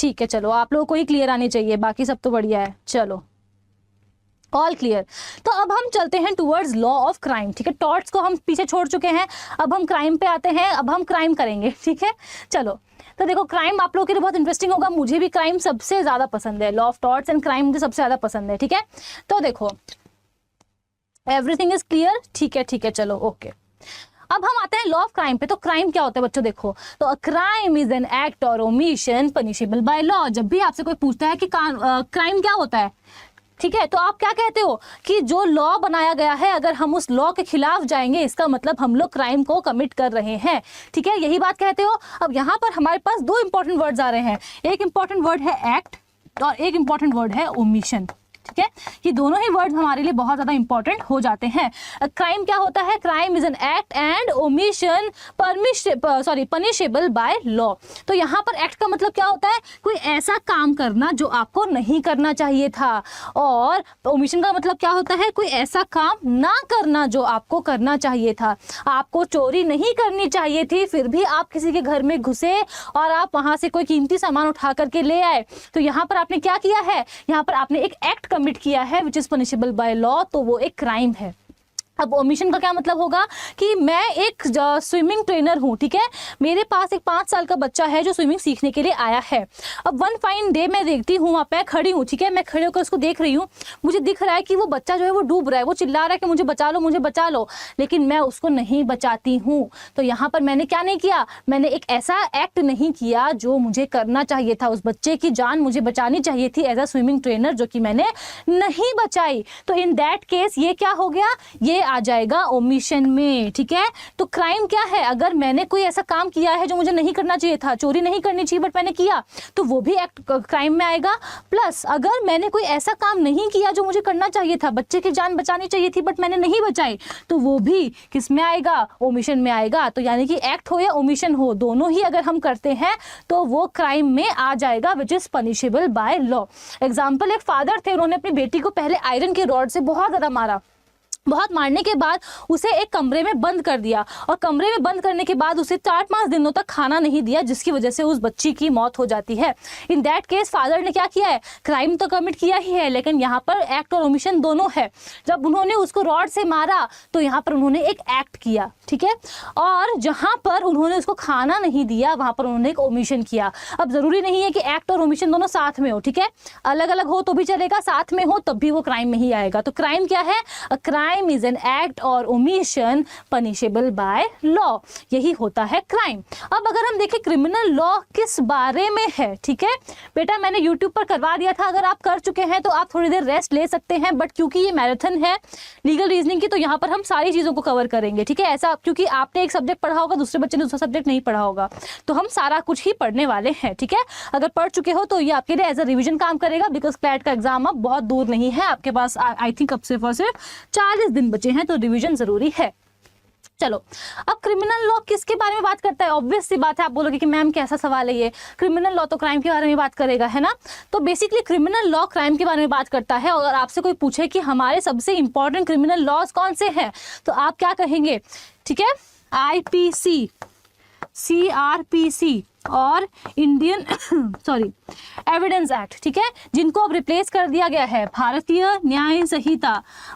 ठीक है, चलो आप लोगों को ही क्लियर आनी चाहिए, बाकी सब तो बढ़िया है। चलो ऑल क्लियर। तो अब हम चलते हैं टूवर्ड्स लॉ ऑफ क्राइम। ठीक है, टॉर्ट्स को हम पीछे छोड़ चुके हैं, अब हम क्राइम पे आते हैं, अब हम क्राइम करेंगे। ठीक है, चलो तो देखो क्राइम आप लोगों के लिए बहुत इंटरेस्टिंग होगा, मुझे भी क्राइम सबसे ज्यादा पसंद है, law of torts and crime मुझे सबसे ज्यादा पसंद है। ठीक है, तो देखो एवरीथिंग इज क्लियर। ठीक है ठीक है, चलो ओके। अब हम आते हैं लॉ ऑफ क्राइम पे। तो क्राइम क्या होता है बच्चों, देखो तो क्राइम इज एन एक्ट और ओमिशन पनिशेबल बाय लॉ। जब भी आपसे कोई पूछता है कि क्राइम क्या होता है, ठीक है, तो आप क्या कहते हो कि जो लॉ बनाया गया है अगर हम उस लॉ के खिलाफ जाएंगे इसका मतलब हम लोग क्राइम को कमिट कर रहे हैं। ठीक है, यही बात कहते हो। अब यहाँ पर हमारे पास दो इंपॉर्टेंट वर्ड्स आ रहे हैं, एक इंपॉर्टेंट वर्ड है एक्ट और एक इंपॉर्टेंट वर्ड है ओमिशन। ठीक है, ये दोनों ही वर्ड हमारे लिए बहुत ज्यादा इंपॉर्टेंट हो जाते हैं। क्राइम क्या होता है, crime is an act and omission punishable by law. तो यहाँ पर एक्ट का मतलब क्या होता है, कोई ऐसा काम करना जो आपको नहीं करना चाहिए था, और ओमिशन का मतलब क्या होता है, कोई ऐसा काम ना करना जो आपको करना चाहिए था। आपको चोरी नहीं करनी चाहिए थी, फिर भी आप किसी के घर में घुसे और आप वहां से कोई कीमती सामान उठा करके ले आए, तो यहाँ पर आपने क्या किया है, यहाँ पर आपने एक एक्ट कमिट किया है which is punishable by law, तो वो एक क्राइम है। अब ओमिशन का क्या मतलब होगा कि मैं एक स्विमिंग ट्रेनर हूँ, ठीक है, मेरे पास एक 5 साल का बच्चा है जो स्विमिंग सीखने के लिए आया है। अब वन फाइन डे मैं देखती हूँ, वहाँ पे खड़ी हूँ, ठीक है, मैं खड़े होकर उसको देख रही हूँ, मुझे दिख रहा है कि वो बच्चा जो है वो डूब रहा है, वो चिल्ला रहा है कि मुझे बचा लो मुझे बचा लो, लेकिन मैं उसको नहीं बचाती हूँ। तो यहाँ पर मैंने क्या नहीं किया, मैंने एक ऐसा एक्ट नहीं किया जो मुझे करना चाहिए था, उस बच्चे की जान मुझे बचानी चाहिए थी एज अ स्विमिंग ट्रेनर, जो कि मैंने नहीं बचाई। तो इन दैट केस ये क्या हो गया, ये आ जाएगा ओमिशन में। ठीक है, तो क्राइम क्या है, अगर मैंने कोई ऐसा काम किया है जो मुझे नहीं करना चाहिए था, चोरी नहीं करनी चाहिए बट मैंने किया, तो वो भी एक्ट क्राइम में आएगा। प्लस अगर मैंने कोई ऐसा काम नहीं किया जो मुझे करना चाहिए था, बच्चे की जान बचानी चाहिए थी बट मैंने नहीं बचाई, तो वो भी किस में आएगा, ओमिशन में आएगा। तो यानी कि एक्ट हो या ओमिशन हो, दोनों ही अगर हम करते हैं तो वो क्राइम में आ जाएगा which is punishable by law. Example, एक फादर थे, उन्होंने अपनी बेटी को पहले आयरन के रॉड से बहुत ज्यादा मारा, बहुत मारने के बाद उसे एक कमरे में बंद कर दिया, और कमरे में बंद करने के बाद उसे 4-5 दिनों तक खाना नहीं दिया, जिसकी वजह से उस बच्ची की मौत हो जाती है। इन दैट केस फादर ने क्या किया है, क्राइम तो कमिट किया ही है, लेकिन यहाँ पर एक्ट और ओमिशन दोनों है। जब उन्होंने उसको रॉड से मारा तो यहाँ पर उन्होंने एक एक्ट किया, ठीक है, और जहाँ पर उन्होंने उसको खाना नहीं दिया वहां पर उन्होंने एक ओमिशन किया। अब जरूरी नहीं है कि एक्ट और ओमिशन दोनों साथ में हो, ठीक है, अलग अलग हो तो भी चलेगा, साथ में हो तब भी वो क्राइम में ही आएगा। तो क्राइम क्या है, क्राइम is an act और omission punishable by law, यही होता है क्राइम। अब अगर हम देखें क्रिमिनल लॉ किस बारे में है, ठीक है बेटा, मैंने YouTube पर करवा दिया था, अगर आप कर चुके हैं तो आप थोड़ी देर रेस्ट ले सकते हैं, बट क्योंकि ये मैराथन है लीगल रीजनिंग की, तो यहाँ पर हम सारी चीजों को कवर करेंगे। ठीक है, ऐसा क्योंकि आपने एक सब्जेक्ट पढ़ा होगा, दूसरे बच्चे ने दूसरा सब्जेक्ट नहीं पढ़ा होगा, तो हम सारा कुछ ही पढ़ने वाले हैं। ठीक है, अगर पढ़ चुके हो तो ये आपके लिए एज अ रिविजन काम करेगा, बिकॉज क्लैट का एग्जाम अब बहुत दूर नहीं है, आपके पास आई थिंक अब सिर्फ और सिर्फ 40 दिन बचे हैं, तो रिवीजन जरूरी है। चलो, अब क्रिमिनल लॉ किसके बारे में बात करता है, ऑब्वियस सी बात है, आप बोलोगे कि मैम कैसा सवाल है ये, क्रिमिनल लॉ तो क्राइम के बारे में बात करेगा, है ना। तो बेसिकली क्रिमिनल लॉ क्राइम के बारे में बात करता है, और आपसे कोई पूछे कि हमारे सबसे इंपॉर्टेंट क्रिमिनल लॉज कौन से हैं, तो आप क्या कहेंगे, ठीक है, IPC, CRPC और इंडियन एविडेंस एक्ट, ठीक है, जिनको अब रिप्लेस कर दिया गया है भारतीय न्याय संहिता,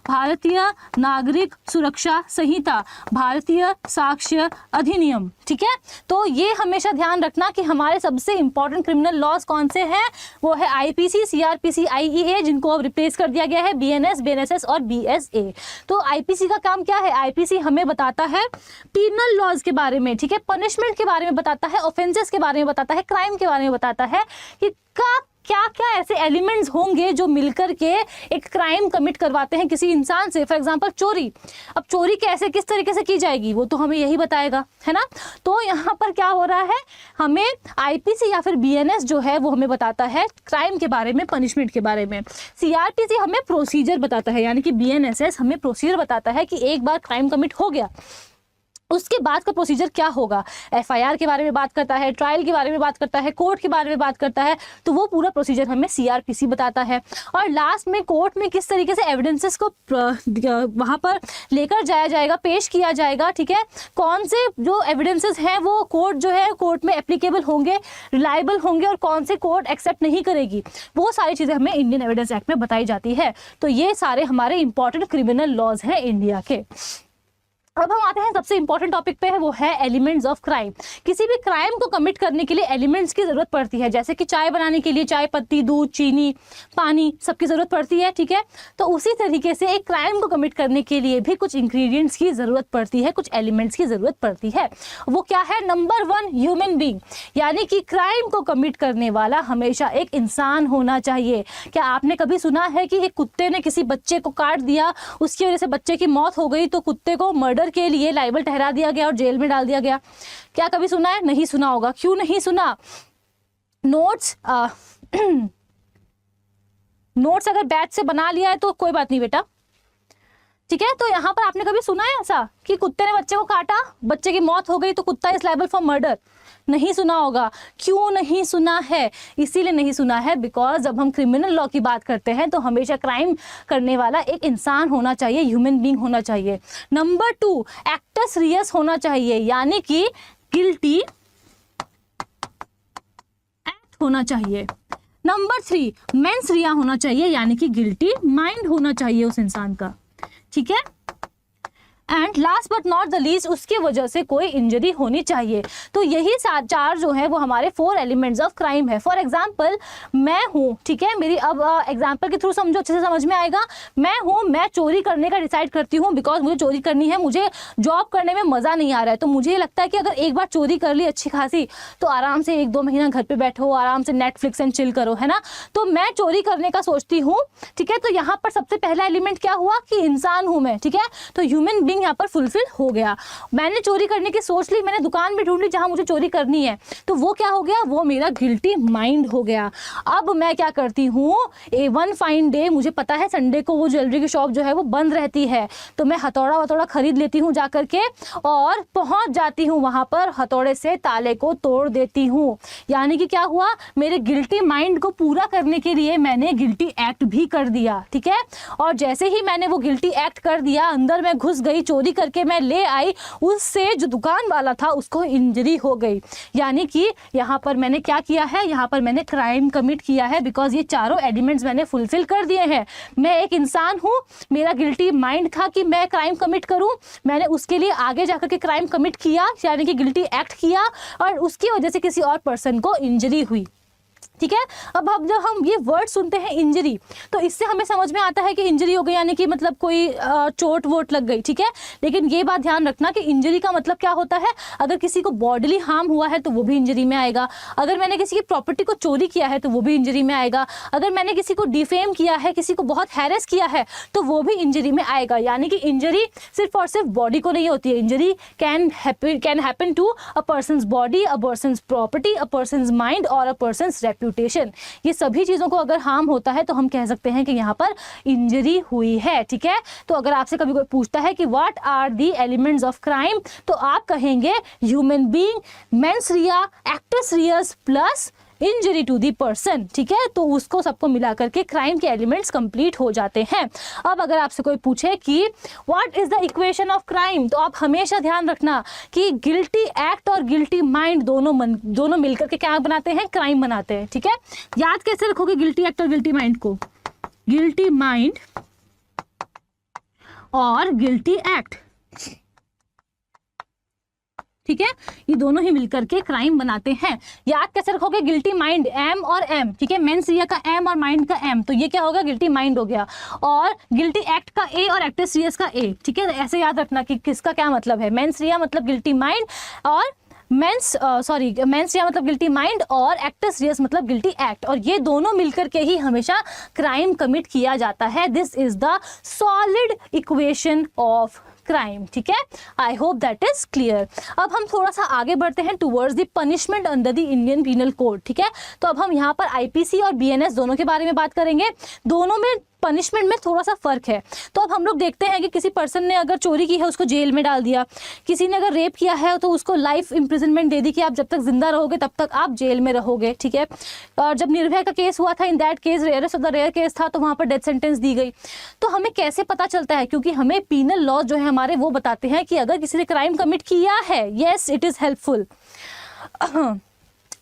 भारतीय नागरिक सुरक्षा संहिता, भारतीय साक्ष्य अधिनियम। ठीक है, तो ये हमेशा ध्यान रखना कि हमारे सबसे इंपॉर्टेंट क्रिमिनल लॉज कौन से हैं, वो है IPC, CRPC, IEA, जिनको अब रिप्लेस कर दिया गया है BNS, BNSS और BSA। तो IPC का काम क्या है, IPC हमें बताता है पीनल लॉज के बारे में, ठीक है, पनिशमेंट के बारे में बताता है, ऑफेंसेस के बारे में बताता है, क्राइम के बारे में बताता है कि क्या क्या ऐसे एलिमेंट्स होंगे जो मिलकर के एक क्राइम कमिट करवाते हैं किसी इंसान से। फॉर एग्जांपल चोरी, अब चोरी कैसे किस तरीके से की जाएगी वो तो हमें यही बताएगा, है ना। तो यहाँ पर क्या हो रहा है, हमें IPC या फिर BNS जो है वो हमें बताता है क्राइम के बारे में, पनिशमेंट के बारे में, CRPC हमें प्रोसीजर बताता है, यानी कि BNSS हमें प्रोसीजर बताता है कि एक बार क्राइम कमिट हो गया उसके बाद का प्रोसीजर क्या होगा, एफआईआर के बारे में बात करता है, ट्रायल के बारे में बात करता है, कोर्ट के बारे में बात करता है, तो वो पूरा प्रोसीजर हमें सीआरपीसी बताता है। और लास्ट में कोर्ट में किस तरीके से एविडेंसेस को वहाँ पर लेकर जाया जाएगा, पेश किया जाएगा, ठीक है, कौन से जो एविडेंसेस हैं वो कोर्ट जो है कोर्ट में एप्लीकेबल होंगे, रिलायबल होंगे, और कौन से कोर्ट एक्सेप्ट नहीं करेगी, वो सारी चीज़ें हमें इंडियन एविडेंस एक्ट में बताई जाती है। तो ये सारे हमारे इंपॉर्टेंट क्रिमिनल लॉज हैं इंडिया के। अब हम आते हैं सबसे इंपॉर्टेंट टॉपिक पे है, वो है एलिमेंट्स ऑफ क्राइम। किसी भी क्राइम को कमिट करने के लिए एलिमेंट्स की जरूरत पड़ती है, जैसे कि चाय बनाने के लिए चाय पत्ती, दूध, चीनी, पानी, सबकी जरूरत पड़ती है, ठीक है। तो उसी तरीके से एक क्राइम को कमिट करने के लिए भी कुछ इंग्रेडिएंट्स की जरूरत पड़ती है, कुछ एलिमेंट्स की जरूरत पड़ती है। वो क्या है? नंबर 1, ह्यूमन बीइंग, यानी कि क्राइम को कमिट करने वाला हमेशा एक इंसान होना चाहिए। क्या आपने कभी सुना है कि एक कुत्ते ने किसी बच्चे को काट दिया, उसकी वजह से बच्चे की मौत हो गई, तो कुत्ते को मर्डर के लिए लायबल ठहरा दिया गया और जेल में डाल दिया गया? क्या कभी सुना है? नहीं सुना होगा। क्यों नहीं सुना? नोट्स नोट्स अगर बैच से बना लिया है तो कोई बात नहीं बेटा, ठीक है। तो यहाँ पर आपने कभी सुना है ऐसा कि कुत्ते ने बच्चे को काटा, बच्चे की मौत हो गई, तो कुत्ता इज लायबल फॉर मर्डर? नहीं सुना होगा। क्यों नहीं सुना है? इसीलिए नहीं सुना है बिकॉज जब हम क्रिमिनल लॉ की बात करते हैं तो हमेशा क्राइम करने वाला एक इंसान होना चाहिए, ह्यूमन बीइंग होना चाहिए। नंबर 2, एक्टस रियस होना चाहिए, यानी कि गिल्टी एक्ट होना चाहिए। नंबर 3, मेंस रिया होना चाहिए, यानी कि गिल्टी माइंड होना चाहिए उस इंसान का, ठीक है। And last but not the least, उसकी वजह से कोई इंजरी होनी चाहिए। तो यही 4 जो है वो हमारे 4 एलिमेंट्स ऑफ क्राइम है। फॉर एग्जांपल मैं हूँ, ठीक है, मेरी अब एग्जांपल के थ्रू समझो, अच्छे से समझ में आएगा। मैं हूँ, मैं चोरी करने का डिसाइड करती हूँ बिकॉज मुझे चोरी करनी है, मुझे जॉब करने में मज़ा नहीं आ रहा है, तो मुझे ये लगता है कि अगर एक बार चोरी कर ली अच्छी खासी तो आराम से 1-2 महीना घर पर बैठो, आराम से नेटफ्लिक्स एंड चिल करो, है ना। तो मैं चोरी करने का सोचती हूँ, ठीक है। तो यहाँ पर सबसे पहला एलिमेंट क्या हुआ कि इंसान हूँ मैं, ठीक है। तो ह्यूमन बीइंग यहाँ पर फुलफिल हो गया। मैंने चोरी करने की सोच ली, मैंने दुकान भी ढूंढ ली जहां मुझे चोरी करनी है, तो वो क्या हो गया? वो मेरा गिल्टी माइंड हो गया। अब मैं क्या करती हूँ, वन फाइन डे, मुझे पता है संडे को वो ज्वेलरी की शॉप जो है वो बंद रहती है, तो मैं हथौड़ा वथौड़ा खरीद लेती हूँ जा करके और पहुंच जाती हूँ वहां पर, हथौड़े से ताले को तोड़ देती हूँ। यानी कि क्या हुआ? मेरे गिल्टी माइंड को पूरा करने के लिए मैंने गिल्टी एक्ट भी कर दिया, ठीक है। और जैसे ही मैंने वो गिल्टी एक्ट कर दिया, अंदर मैं घुस गई, चोरी करके मैं ले आई, उससे जो दुकान वाला था उसको इंजरी हो गई। यानी कि यहाँ पर मैंने क्या किया है? यहाँ पर मैंने क्राइम कमिट किया है बिकॉज ये चारों एलिमेंट्स मैंने फुलफिल कर दिए हैं। मैं एक इंसान हूँ, मेरा गिल्टी माइंड था कि मैं क्राइम कमिट करूँ, मैंने उसके लिए आगे जाकर के क्राइम कमिट किया, यानी कि गिल्टी एक्ट किया, और उसकी वजह से किसी और पर्सन को इंजरी हुई, ठीक है। अब जब हम ये वर्ड सुनते हैं इंजरी, तो इससे हमें समझ में आता है कि इंजरी हो गई, यानी कि मतलब कोई चोट वोट लग गई, ठीक है। लेकिन ये बात ध्यान रखना कि इंजरी का मतलब क्या होता है। अगर किसी को बॉडीली हार्म हुआ है तो वो भी इंजरी में आएगा। अगर मैंने किसी की प्रॉपर्टी को चोरी किया है तो वो भी इंजरी में आएगा। अगर मैंने किसी को डिफेम किया है, किसी को बहुत हैरेस किया है, तो वो भी इंजरी में आएगा। यानी कि इंजरी सिर्फ और सिर्फ बॉडी को नहीं होती है, injury can happen to a person's body, a person's property, a person's mind और अ पर्सन्स रेप्यूटेशन। ये सभी चीजों को अगर हार्म होता है तो हम कह सकते हैं कि यहाँ पर इंजरी हुई है, ठीक है। तो अगर आपसे कभी कोई पूछता है कि what are the elements of crime, तो आप कहेंगे human being, mens rea, actus reus plus injury to the person, ठीक है। तो उसको सबको मिला करके क्राइम के एलिमेंट्स कंप्लीट हो जाते हैं। अब अगर आपसे कोई पूछे कि what is the equation of crime, तो आप हमेशा ध्यान रखना कि गिल्टी एक्ट और गिल्टी माइंड दोनों मिलकर के क्या बनाते हैं? क्राइम बनाते हैं, ठीक है। याद कैसे रखोगे गिल्टी एक्ट और गिल्टी माइंड को? गिल्टी माइंड और गिल्टी एक्ट, ठीक है, ये दोनों ही मिलकर के क्राइम बनाते हैं। याद कैसे रखोगे? गिल्टी माइंड, एम और एम, ठीक है, मेंस रिया का एम और माइंड का एम, तो ये क्या होगा? गिल्टी माइंड हो गया। और गिल्टी एक्ट का ए और एक्टस रियस का ए, ठीक है। ऐसे याद रखना कि किसका क्या मतलब है। मेंस रिया मतलब गिल्टी माइंड, और मेंस रिया मतलब गिल्टी माइंड, और एक्टस रियस मतलब गिल्टी एक्ट, और ये दोनों मिलकर के ही हमेशा क्राइम कमिट किया जाता है। This is the solid equation of crime, ठीक है। I hope that is clear. अब हम थोड़ा सा आगे बढ़ते हैं towards the punishment under the Indian penal code, ठीक है। तो अब हम यहाँ पर आईपीसी और बीएनएस दोनों के बारे में बात करेंगे। दोनों में पनिशमेंट में थोड़ा सा फर्क है। तो अब हम लोग देखते हैं कि किसी पर्सन ने अगर चोरी की है उसको जेल में डाल दिया, किसी ने अगर रेप किया है तो उसको लाइफ इम्प्रिजनमेंट दे दी कि आप जब तक जिंदा रहोगे तब तक आप जेल में रहोगे, ठीक है। और जब निर्भया का केस हुआ था, in that case rarest of the rare case था, तो वहाँ पर डेथ सेंटेंस दी गई। तो हमें कैसे पता चलता है? क्योंकि हमें पीनल लॉ जो है हमारे वो बताते हैं कि अगर किसी ने क्राइम कमिट किया है, येस इट इज़ हेल्पफुल।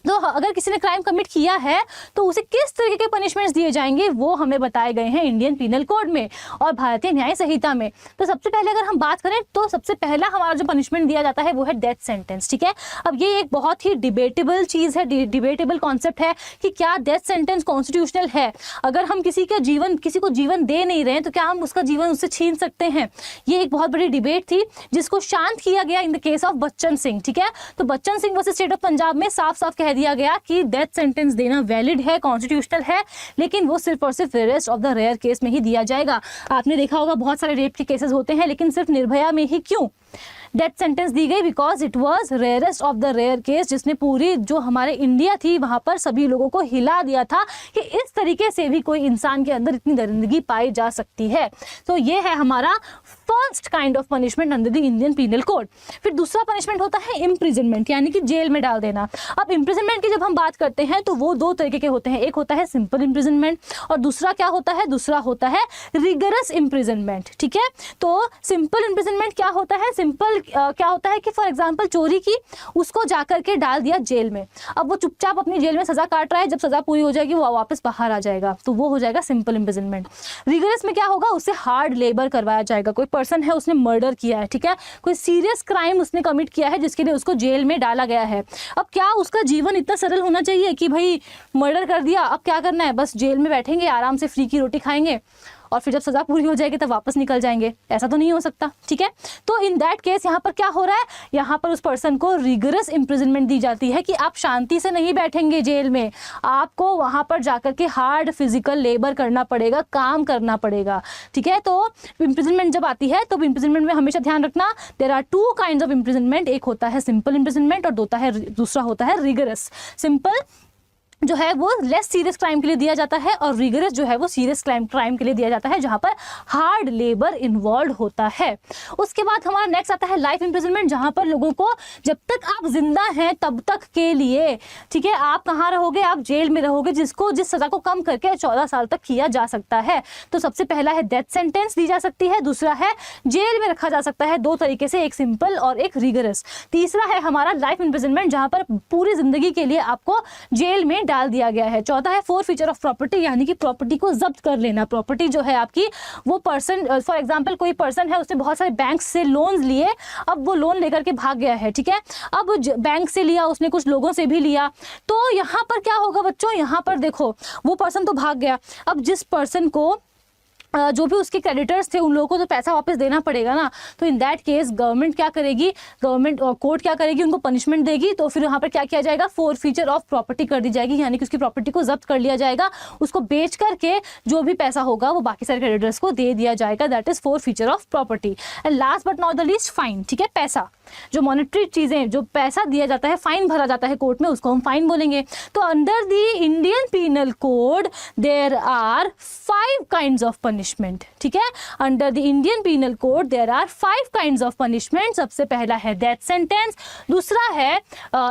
तो अगर किसी ने क्राइम कमिट किया है तो उसे किस तरीके के पनिशमेंट्स दिए जाएंगे वो हमें बताए गए हैं इंडियन पीनल कोड में और भारतीय न्याय संहिता में। तो सबसे पहले अगर हम बात करें तो सबसे पहला हमारा जो पनिशमेंट दिया जाता है वो है डेथ सेंटेंस, ठीक है। अब ये एक बहुत ही डिबेटेबल चीज़ है, डिबेटेबल कॉन्सेप्ट है कि क्या डेथ सेंटेंस कॉन्स्टिट्यूशनल है। अगर हम किसी को जीवन दे नहीं रहे हैं तो क्या हम उसका जीवन उससे छीन सकते हैं? ये एक बहुत बड़ी डिबेट थी जिसको शांत किया गया in the case of Bachan Singh, ठीक है। तो Bachan Singh versus state of Punjab में साफ साफ कह दिया गया कि डेथ सेंटेंस देना वैलिड है, कॉन्स्टिट्यूशनल है, लेकिन वो सिर्फ और सिर्फ rarest of the rare case में ही दिया जाएगा। आपने देखा होगा बहुत सारे रेप के केसेस होते हैं, लेकिन सिर्फ निर्भया में ही क्यों डेथ सेंटेंस दी गई? Because it was rarest of the rare case, जिसने पूरी जो हमारे इंडिया थी वहां पर सभी लोगों को हिला दिया था कि इस तरीके से भी कोई इंसान के अंदर इतनी दरिंदगी पाई जा सकती है। तो ये है हमारा first kind of punishment under the Indian penal code. फिर दूसरा पनिशमेंट होता है इम्प्रिजनमेंट, यानी कि जेल में डाल देना। अब इम्प्रिजनमेंट की जब हम बात करते हैं तो वो दो तरीके के होते हैं, एक होता है सिंपल इम्प्रिजनमेंट और दूसरा क्या होता है? दूसरा होता है रिगरस इम्प्रिजनमेंट, ठीक है। तो सिंपल इम्प्रिजनमेंट क्या होता है? सिंपल क्या होता है कि फॉर एग्जांपल चोरी की, उसको जाकर के डाल दिया जेल में, अब वो चुपचाप अपनी जेल में सजा काट रहा है, जब सजा पूरी हो जाएगी वो वापस बाहर आ जाएगा, तो वो हो जाएगा सिंपल इम्प्रिजनमेंट। रिगरस में क्या होगा? उससे हार्ड लेबर करवाया जाएगा। कोई पर्सन है उसने मर्डर किया है, ठीक है, कोई सीरियस क्राइम उसने कमिट किया है जिसके लिए उसको जेल में डाला गया है। अब क्या उसका जीवन इतना सरल होना चाहिए कि भाई मर्डर कर दिया, अब क्या करना है, बस जेल में बैठेंगे आराम से फ्री की रोटी खाएंगे और फिर जब सजा पूरी हो जाएगी तब वापस निकल जाएंगे? ऐसा तो नहीं हो सकता, ठीक है। तो इन दैट केस यहाँ पर क्या हो रहा है? यहाँ पर उस पर्सन को रिगरस इम्प्रिजनमेंट दी जाती है कि आप शांति से नहीं बैठेंगे जेल में, आपको वहाँ पर जाकर के हार्ड फिजिकल लेबर करना पड़ेगा, काम करना पड़ेगा, ठीक है। तो इम्प्रिजनमेंट जब आती है तो इम्प्रिजनमेंट में हमेशा ध्यान रखना there are two kinds of imprisonment, एक होता है सिंपल इम्प्रिजनमेंट और दूसरा होता है रिगरस। सिंपल जो है वो लेस सीरियस क्राइम के लिए दिया जाता है और रिगरस जो है वो सीरियस क्राइम के लिए दिया जाता है जहां पर हार्ड लेबर इन्वॉल्व होता है। उसके बाद हमारा नेक्स्ट आता है लाइफ इम्प्रिजनमेंट, जहां पर लोगों को जब तक आप जिंदा हैं तब तक के लिए, ठीक है, आप कहाँ रहोगे? आप जेल में रहोगे, जिस सजा को कम करके 14 साल तक किया जा सकता है। तो सबसे पहला है डेथ सेंटेंस दी जा सकती है, दूसरा है जेल में रखा जा सकता है, दो तरीके से, एक सिंपल और एक रिगरस। तीसरा है हमारा लाइफ इम्प्रिजनमेंट, जहां पर पूरी जिंदगी के लिए आपको जेल में डाल दिया गया है। चौथा है फोरफीचर ऑफ प्रॉपर्टी, यानी कि प्रॉपर्टी को जब्त कर लेना। प्रॉपर्टी जो है आपकी, वो पर्सन, फॉर एग्जांपल कोई पर्सन है उसने बहुत सारे बैंक से लोन्स लिए, अब वो लोन लेकर के भाग गया है, ठीक है, अब बैंक से लिया उसने, कुछ लोगों से भी लिया, तो यहाँ पर क्या होगा बच्चों? यहाँ पर देखो वो पर्सन तो भाग गया, अब जिस पर्सन को जो भी उसके क्रेडिटर्स थे उन लोगों को तो पैसा वापस देना पड़ेगा ना। तो इन दैट केस गवर्नमेंट क्या करेगी, गवर्नमेंट कोर्ट क्या करेगी, उनको पनिशमेंट देगी। तो फिर यहाँ पर क्या किया जाएगा? फोरफीचर ऑफ प्रॉपर्टी कर दी जाएगी, यानी कि उसकी प्रॉपर्टी को जब्त कर लिया जाएगा, उसको बेच करके जो भी पैसा होगा वो बाकी सारे क्रेडिटर्स को दे दिया जाएगा। That is forfeiture of property. And last but not the least fine, ठीक है, पैसा, जो मॉनेटरी चीजें, जो पैसा दिया जाता है, फाइन भरा जाता है कोर्ट में, उसको हम फाइन बोलेंगे। तो under the Indian penal code there are 5 kinds of punishment, ठीक है। Under the Indian penal code there are 5 kinds of punishment. सबसे पहला है डेथ सेंटेंस, दूसरा है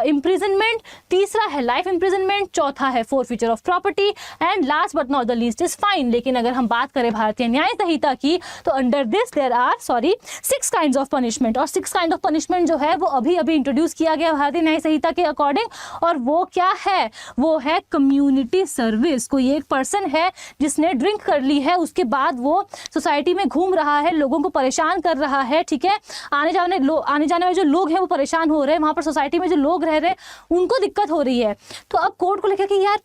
इम्प्रिजनमेंट, तीसरा है लाइफ इम्प्रिजनमेंट, चौथा है forfeiture of property and last but not the least is fine. लेकिन अगर हम बात करें भारतीय न्याय संहिता की तो under this there are 6 kinds of punishment, और 6 काइंड ऑफ पनिशमेंट जो है वो अभी इंट्रोड्यूस किया गया भारतीय न्याय संहिता के अकॉर्डिंग, और वो क्या है? वो है कम्युनिटी सर्विस। कोई एक पर्सन है जिसने ड्रिंक कर ली है, उसके बाद वो सोसाइटी में घूम रहा है, लोगों को परेशान कर रहा है, ठीक है, आने जाने वाले जो लोग हैं वो परेशान हो रहे हैं, वहां पर सोसाइटी में जो लोग रह रहे हैं उनको दिक्कत हो रही है। तो अब कोर्ट को लेकर कि यार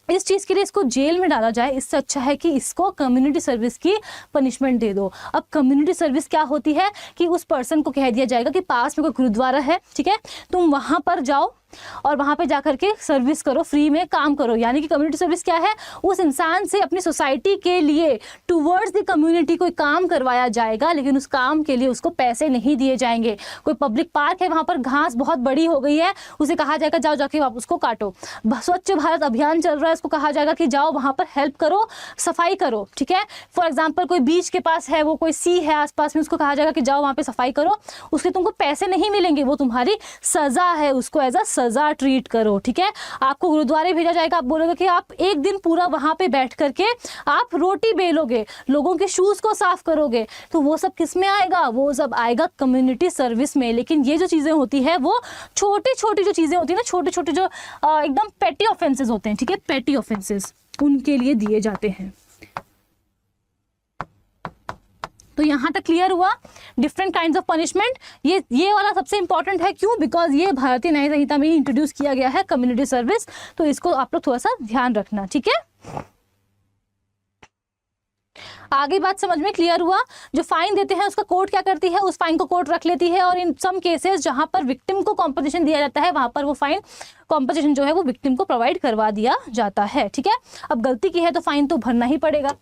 इस चीज़ के लिए इसको जेल में डाला जाए, इससे अच्छा है कि इसको कम्युनिटी सर्विस की पनिशमेंट दे दो। अब कम्युनिटी सर्विस क्या होती है कि उस पर्सन को कह दिया जाएगा कि पास में कोई गुरुद्वारा है, ठीक है, तुम वहाँ पर जाओ, और वहाँ पे जाकर के सर्विस करो, फ्री में काम करो। यानी कि कम्युनिटी सर्विस क्या है, उस इंसान से अपनी सोसाइटी के लिए टूवर्ड्स द कम्युनिटी कोई काम करवाया जाएगा, लेकिन उस काम के लिए उसको पैसे नहीं दिए जाएंगे। कोई पब्लिक पार्क है, वहाँ पर घास बहुत बड़ी हो गई है, उसे कहा जाएगा जाओ जाके आप उसको काटो। स्वच्छ भारत अभियान चल रहा है, उसको कहा जाएगा कि जाओ वहाँ पर हेल्प करो, सफाई करो, ठीक है। फॉर एग्जाम्पल कोई बीच के पास है, वो कोई सी है आसपास में, उसको कहा जाएगा कि जाओ वहाँ पे सफाई करो, उसके तुमको पैसे नहीं मिलेंगे, वो तुम्हारी सजा है, उसको एज अ सजा ट्रीट करो, ठीक है। आपको गुरुद्वारे भेजा जाएगा, आप बोलोगे कि आप एक दिन पूरा वहाँ पे बैठ करके आप रोटी बेलोगे, लोगों के शूज को साफ करोगे, तो वो सब किस में आएगा, वो सब आएगा कम्युनिटी सर्विस में। लेकिन ये जो चीजें होती है वो छोटी छोटी जो चीजें होती है ना, छोटे छोटे जो एकदम पेटी ऑफेंसेस होते हैं, ठीक है, पेटी ऑफेंसेस उनके लिए दिए जाते हैं। तो यहां तक क्लियर हुआ डिफरेंट काइंड्स ऑफ पनिशमेंट। ये वाला सबसे इंपॉर्टेंट है, क्यों, बिकॉज ये भारतीय न्याय संहिता में ही इंट्रोड्यूस किया गया है कम्युनिटी सर्विस, तो इसको आप लोग थोड़ा सा ध्यान रखना, ठीक है। आगे बात समझ में क्लियर हुआ। जो फाइन देते हैं उसका कोर्ट क्या करती है, उस फाइन को कोर्ट रख लेती है, और इन सम केसेस जहां पर विक्टिम को कॉम्पनसेशन दिया जाता है वहां पर वो फाइन कॉम्पनसेशन जो है वो विक्टिम को प्रोवाइड करवा दिया जाता है, ठीक है। अब गलती की है तो फाइन तो भरना ही पड़ेगा।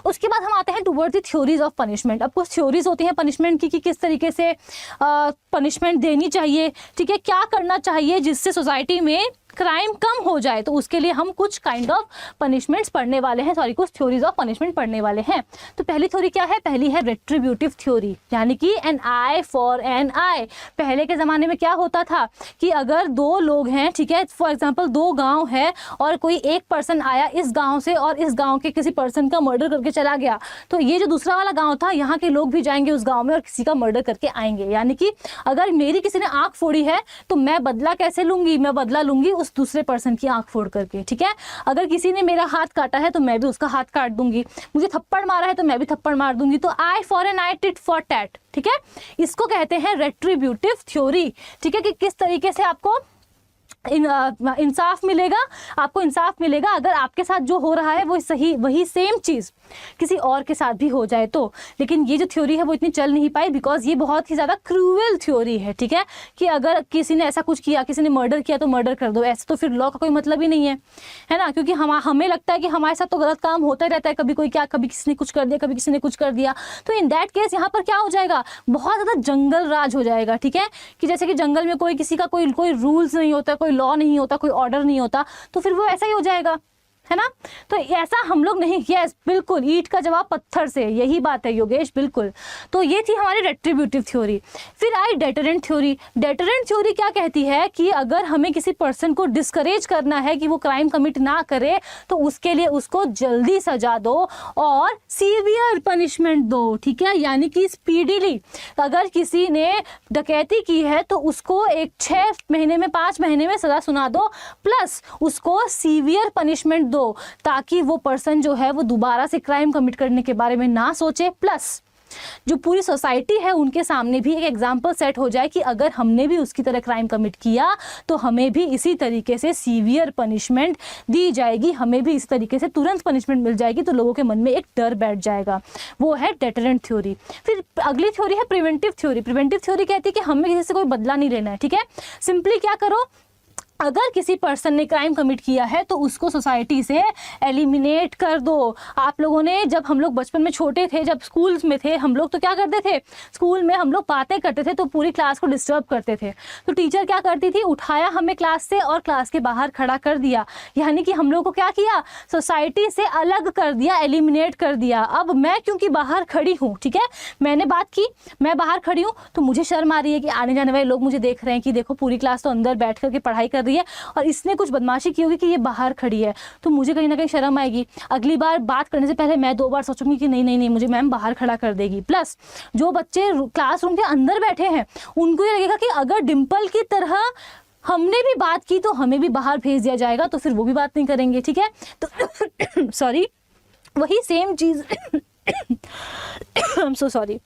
उसके बाद हम आते हैं towards the theories of punishment. अब कुछ थ्योरीज होती हैं पनिशमेंट की कि किस तरीके से पनिशमेंट देनी चाहिए, ठीक है, क्या करना चाहिए जिससे सोसाइटी में क्राइम कम हो जाए। तो उसके लिए हम कुछ काइंड ऑफ पनिशमेंट्स पढ़ने वाले हैं, सॉरी कुछ थ्योरीज ऑफ पनिशमेंट पढ़ने वाले हैं। तो पहली थ्योरी क्या है, पहली है रेट्रीब्यूटिव थ्योरी, यानी कि एन आई फॉर एन आई। पहले के ज़माने में क्या होता था कि अगर दो लोग हैं, ठीक है, फॉर एग्जाम्पल दो गाँव है और कोई एक पर्सन आया इस गाँव से और इस गाँव के किसी पर्सन का मर्डर करके चला गया, तो ये जो दूसरा वाला गाँव था यहाँ के लोग भी जाएंगे उस गाँव में और किसी का मर्डर करके आएंगे। यानी कि अगर मेरी किसी ने आँख फोड़ी है तो मैं बदला कैसे लूंगी, मैं बदला लूंगी उस दूसरे पर्सन की आंख फोड़ करके, ठीक है। अगर किसी ने मेरा हाथ काटा है तो मैं भी उसका हाथ काट दूंगी, मुझे थप्पड़ मारा है तो मैं भी थप्पड़ मार दूंगी। तो eye for an eye, tit for tat, ठीक है। इसको कहते हैं रेट्रीब्यूटिव थ्योरी, ठीक है, कि किस तरीके से आपको इंसाफ मिलेगा, आपको इंसाफ मिलेगा अगर आपके साथ जो हो रहा है वो सही वही सेम चीज़ किसी और के साथ भी हो जाए तो। लेकिन ये जो थ्योरी है वो इतनी चल नहीं पाई बिकॉज ये बहुत ही ज़्यादा क्रूअल थ्योरी है, ठीक है, कि अगर किसी ने ऐसा कुछ किया, किसी ने मर्डर किया तो मर्डर कर दो, ऐसा तो फिर लॉ का कोई मतलब ही नहीं है ना। क्योंकि हमें लगता है कि हमारे साथ तो गलत काम होता ही रहता है, कभी कोई क्या, कभी किसी ने कुछ कर दिया, कभी किसी ने कुछ कर दिया। तो इन दैट केस यहाँ पर क्या हो जाएगा, बहुत ज़्यादा जंगल राज हो जाएगा, ठीक है, कि जैसे कि जंगल में कोई किसी का कोई रूल्स नहीं होता, कोई लॉ नहीं होता, कोई ऑर्डर नहीं होता, तो फिर वो ऐसा ही हो जाएगा, है ना। तो ऐसा हम लोग नहीं, यस बिल्कुल, ईंट का जवाब पत्थर से, यही बात है योगेश, बिल्कुल। तो ये थी हमारी रेट्रीब्यूटिव थ्योरी। फिर आई डेटरेंट थ्योरी। डेटरेंट थ्योरी क्या कहती है कि अगर हमें किसी पर्सन को डिस्करेज करना है कि वो क्राइम कमिट ना करे तो उसके लिए उसको जल्दी सजा दो और सीवियर पनिशमेंट दो, ठीक है, यानी कि स्पीडीली। अगर किसी ने डकैती की है तो उसको 6 महीने में 5 महीने में सजा सुना दो, प्लस उसको सीवियर पनिशमेंट दो ताकि वो पर्सन जो है वो दोबारा से क्राइम कमिट करने के बारे में ना सोचे, प्लस जो पूरी सोसाइटी है उनके सामने भी एक एग्जाम्पल सेट हो जाए कि अगर हमने भी उसकी तरह क्राइम कमिट किया तो हमें भी इसी तरीके से सीवियर पनिशमेंट दी जाएगी, हमें भी इस तरीके से तुरंत पनिशमेंट मिल जाएगी, तो लोगों के मन में एक डर बैठ जाएगा। वो है डेटरेंट थ्योरी। फिर अगली थ्योरी है प्रिवेंटिव थ्योरी। प्रिवेंटिव थ्योरी कहती है कि हमें किसी से कोई बदला नहीं लेना है, ठीक है। सिंपली क्या करो, अगर किसी पर्सन ने क्राइम कमिट किया है तो उसको सोसाइटी से एलिमिनेट कर दो। आप लोगों ने, जब हम लोग बचपन में छोटे थे, जब स्कूल्स में थे, हम लोग तो क्या करते थे, स्कूल में हम लोग बातें करते थे तो पूरी क्लास को डिस्टर्ब करते थे, तो टीचर क्या करती थी, उठाया हमें क्लास से और क्लास के बाहर खड़ा कर दिया, यानी कि हम लोग को क्या किया, सोसाइटी से अलग कर दिया, एलिमिनेट कर दिया। अब मैं क्योंकि बाहर खड़ी हूँ, ठीक है, मैंने बात की, मैं बाहर खड़ी हूँ, तो मुझे शर्म आ रही है कि आने जाने वाले लोग मुझे देख रहे हैं कि देखो पूरी क्लास तो अंदर बैठ करके पढ़ाई कर रही है और इसने कुछ बदमाशी की होगी कि ये बाहर खड़ी है, तो मुझे कहीं ना कहीं शर्म आएगी। अगली बार बात करने से पहले मैं 2 बार सोचूंगी कि नहीं मुझे मैम बाहर खड़ा कर देगी। प्लस जो बच्चे क्लासरूम के अंदर बैठे हैं उनको ये लगेगा कि अगर डिम्पल की तरह हमने भी बात की तो हमें भी बाहर भेज दिया जाएगा, तो फिर वो भी बात नहीं करेंगे, ठीक है। तो सॉरी, वही same cheese I am so sorry,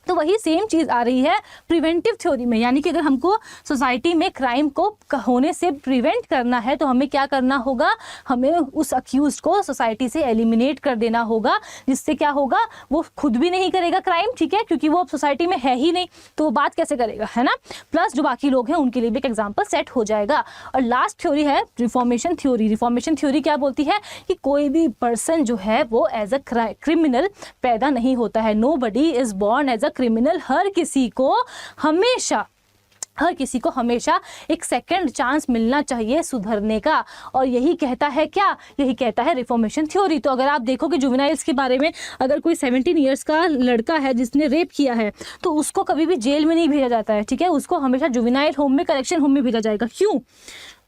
तो वही सेम चीज़ आ रही है प्रिवेंटिव थ्योरी में, यानी कि अगर हमको सोसाइटी में क्राइम को होने से प्रिवेंट करना है तो हमें क्या करना होगा, हमें उस अक्यूज को सोसाइटी से एलिमिनेट कर देना होगा, जिससे क्या होगा, वो खुद भी नहीं करेगा क्राइम, ठीक है, क्योंकि वो सोसाइटी में है ही नहीं, तो वो बात कैसे करेगा, है ना। प्लस जो बाकी लोग हैं उनके लिए भी एक एग्जाम्पल सेट हो जाएगा। और लास्ट थ्योरी है रिफॉर्मेशन थ्योरी। रिफॉर्मेशन थ्योरी क्या बोलती है कि कोई भी पर्सन जो है वो एज अ क्रिमिनल पैदा नहीं होता है। Nobody is born as a criminal. हर किसी को हमेशा एक सेकंड चांस मिलना चाहिए सुधरने का। और यही कहता है क्या, यही कहता है रिफॉर्मेशन थ्योरी। तो अगर आप देखो कि जुवेनाइल्स के बारे में, अगर कोई 17 ईयर्स का लड़का है जिसने रेप किया है तो उसको कभी भी जेल में नहीं भेजा जाता है, ठीक है, उसको हमेशा जुवेनाइल होम में, करेक्शन होम में भेजा जाएगा। क्यों?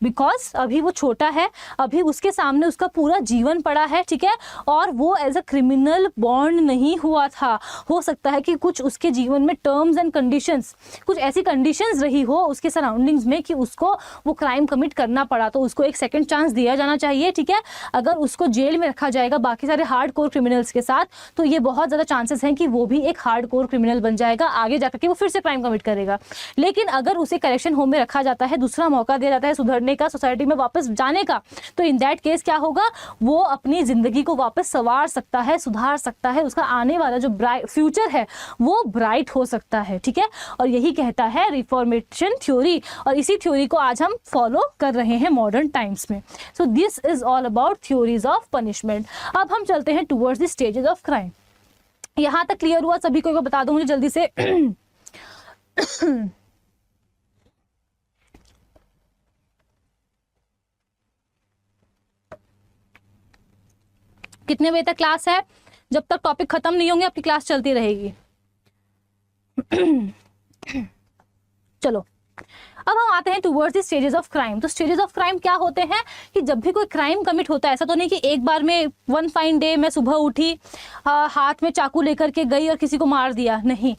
बिकॉज अभी वो छोटा है, अभी उसके सामने उसका पूरा जीवन पड़ा है, ठीक है, और वो एज अ क्रिमिनल बॉर्न नहीं हुआ था। हो सकता है कि कुछ उसके जीवन में टर्म्स एंड कंडीशंस, कुछ ऐसी कंडीशंस रही हो उसके सराउंडिंग्स में कि उसको वो क्राइम कमिट करना पड़ा, तो उसको एक सेकंड चांस दिया जाना चाहिए, ठीक है। अगर उसको जेल में रखा जाएगा बाकी सारे हार्ड कोर क्रिमिनल्स के साथ, तो ये बहुत ज़्यादा चांसेस हैं कि वो भी एक हार्ड कोर क्रिमिनल बन जाएगा, आगे जाकर के वो फिर से क्राइम कमिट करेगा। लेकिन अगर उसे करेक्शन होम में रखा जाता है, दूसरा मौका दिया जाता है सुधरने का, सोसाइटी में वापस जाने का, तो इन दैट केस क्या होगा, वो अपनी जिंदगी को वापस संवार सकता है, सुधार सकता है, उसका आने वाला जो फ्यूचर है वो ब्राइट हो सकता है, ठीक है। और यही कहता है रिफॉर्मेशन थ्योरी, और इसी थ्योरी को आज हम फॉलो कर रहे हैं मॉडर्न टाइम्स में। So this is all about theories of punishment. अब हम चलते हैं towards the stages of crime. यहां तक क्लियर हुआ सभी को? बता दो मुझे जल्दी से। कितने बजे तक क्लास है? जब तक टॉपिक खत्म नहीं होंगे आपकी क्लास चलती रहेगी। चलो अब हम आते हैं towards the stages of crime. तो स्टेजेस ऑफ क्राइम क्या होते हैं कि जब भी कोई क्राइम कमिट होता है, ऐसा तो नहीं कि एक बार में वन फाइन डे मैं सुबह उठी, हाथ में चाकू लेकर के गई और किसी को मार दिया, नहीं।